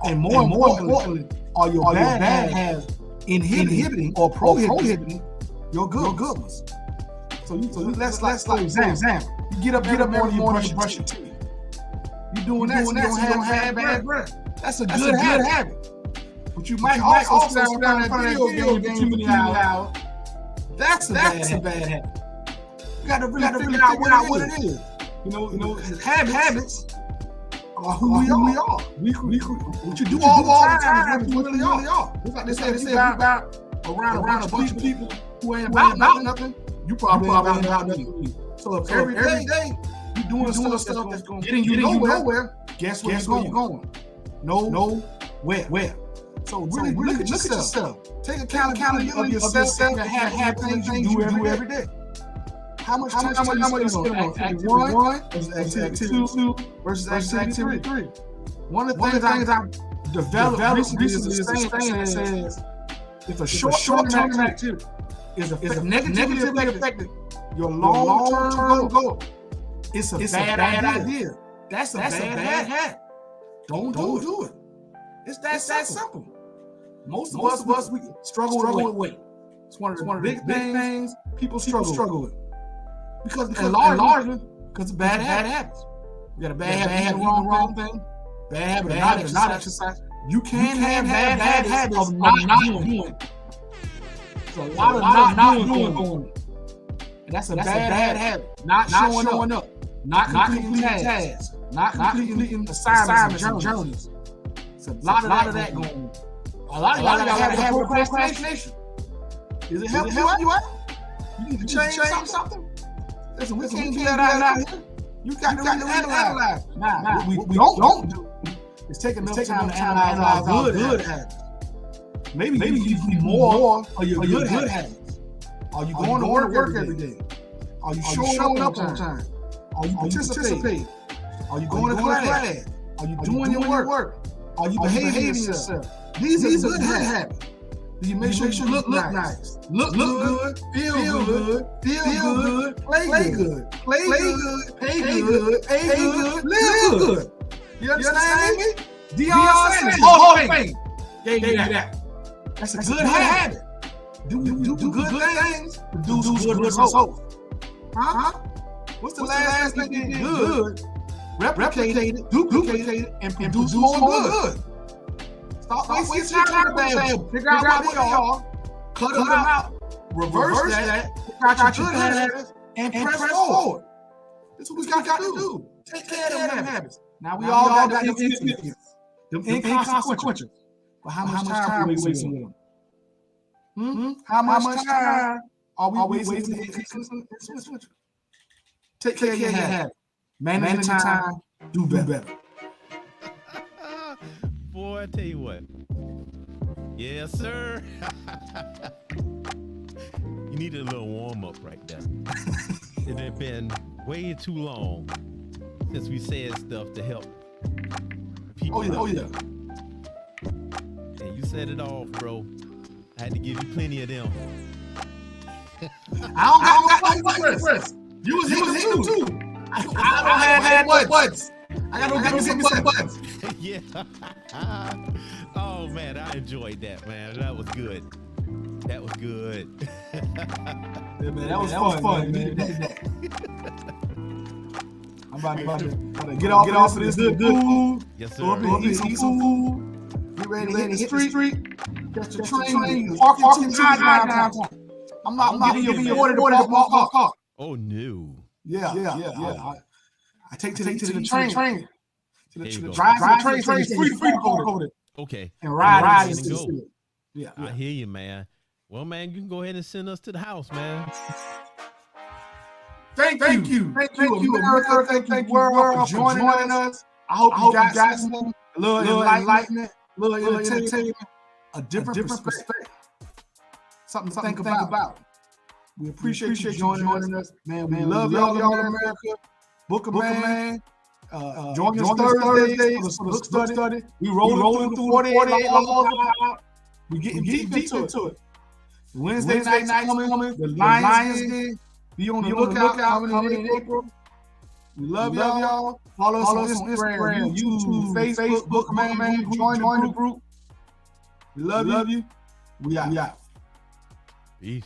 And more importantly, are your bad habits inhibiting or prohibiting your good ones? So let's like example. You get up every morning, you brush your teeth. You doing that, so you don't have bad breath. That's a good habit. But you might also sit down in front of that video game too many hours. That's a bad habit. You gotta really figure out what it is. You know, habits are who we are. What you do all the time is what we really are. It's like they say if you got around a bunch of people who ain't about nothing, you probably ain't about nothing. So if every day you doing stuff that's going to get you nowhere, guess where you're going? Nowhere. So really look at yourself. Take accountability of yourself and have things you do every day. How much time you spend on activity 1 versus activity 2 versus activity 3? One of the things I've developed recently is a saying that says if a short-term activity is negatively affecting your long-term goal, it's a bad idea. That's a bad habit. Don't do it. It's that simple. Most of us we struggle with weight. It's one of the big things people struggle with. Because largely because of bad habits. You got a bad habit eating the wrong thing, bad habit of not exercise, You can have bad habits of not doing it. So a lot of not doing it. And that's a bad habit. Not showing up. Not completing tasks. Not completing assignments and journeys. It's a lot of that going on. A lot of y'all have procrastination. Is it helping you out? You need to change something? Listen, we can't do that out here. You got to analyze. Nah, what we don't do is take enough time to analyze our good habits. Maybe you need more of your good habits. Are you going to work every day? Are you showing up on time? Are you participating? Are you going to class? Are you doing your work? Are you behaving yourself? These are good habits. Do you make sure you look nice? Look good, feel good, play good, pay good, live good. You understand me? Deion Sanders, Hall of Fame, gave you that. That's a good habit. Do good things, produce good results. Huh? What's the last thing you did good? Replicate it, duplicate it, and produce more good. Stop wasting time with them. Figure out what they are, cut them out, reverse that, figure out your good habits, and press forward. That's what we got to do. Take care of them habits. Now we all got them inconsequential. But how much time are we wasting with them? How much time are we wasting with inconsequential? Take care of your habits. Manage the time, do better. Boy, I tell you what. Yes, sir. You needed a little warm up right there. It had been way too long since we said stuff to help people. Oh yeah. And you said it all, bro. I had to give you plenty of them. I don't got Chris. You was hitting them too. I don't have buttons. I got no give me some buttons. Yeah. Oh man, I enjoyed that, man. That was good. Yeah, man, that was fun, man. I'm about to get off of this good food. Yes, sir. Eat some food. Get ready to hit the street. Catch the train. Parking downtown. I'm not giving you order to park. Oh no. Yeah. I take to the train. To the train free to park over there. Okay. And ride into the city. Yeah. I hear you, man. Well, man, you can go ahead and send us to the house, man. Thank you, America. Thank you, world, for joining us. I hope you got some little enlightenment, little entertainment, a different perspective. Something to think about. We appreciate you joining us, man. We love y'all, America. Book of Man. Join us Thursday for the book study. We rolling through 48 laws. We getting deep into it. Wednesday night coming. The Lions Den. Be on the lookout coming in April. We love y'all. Follow us on Instagram, YouTube, Facebook, Book of Man. Join the group. We love you. We out. Peace.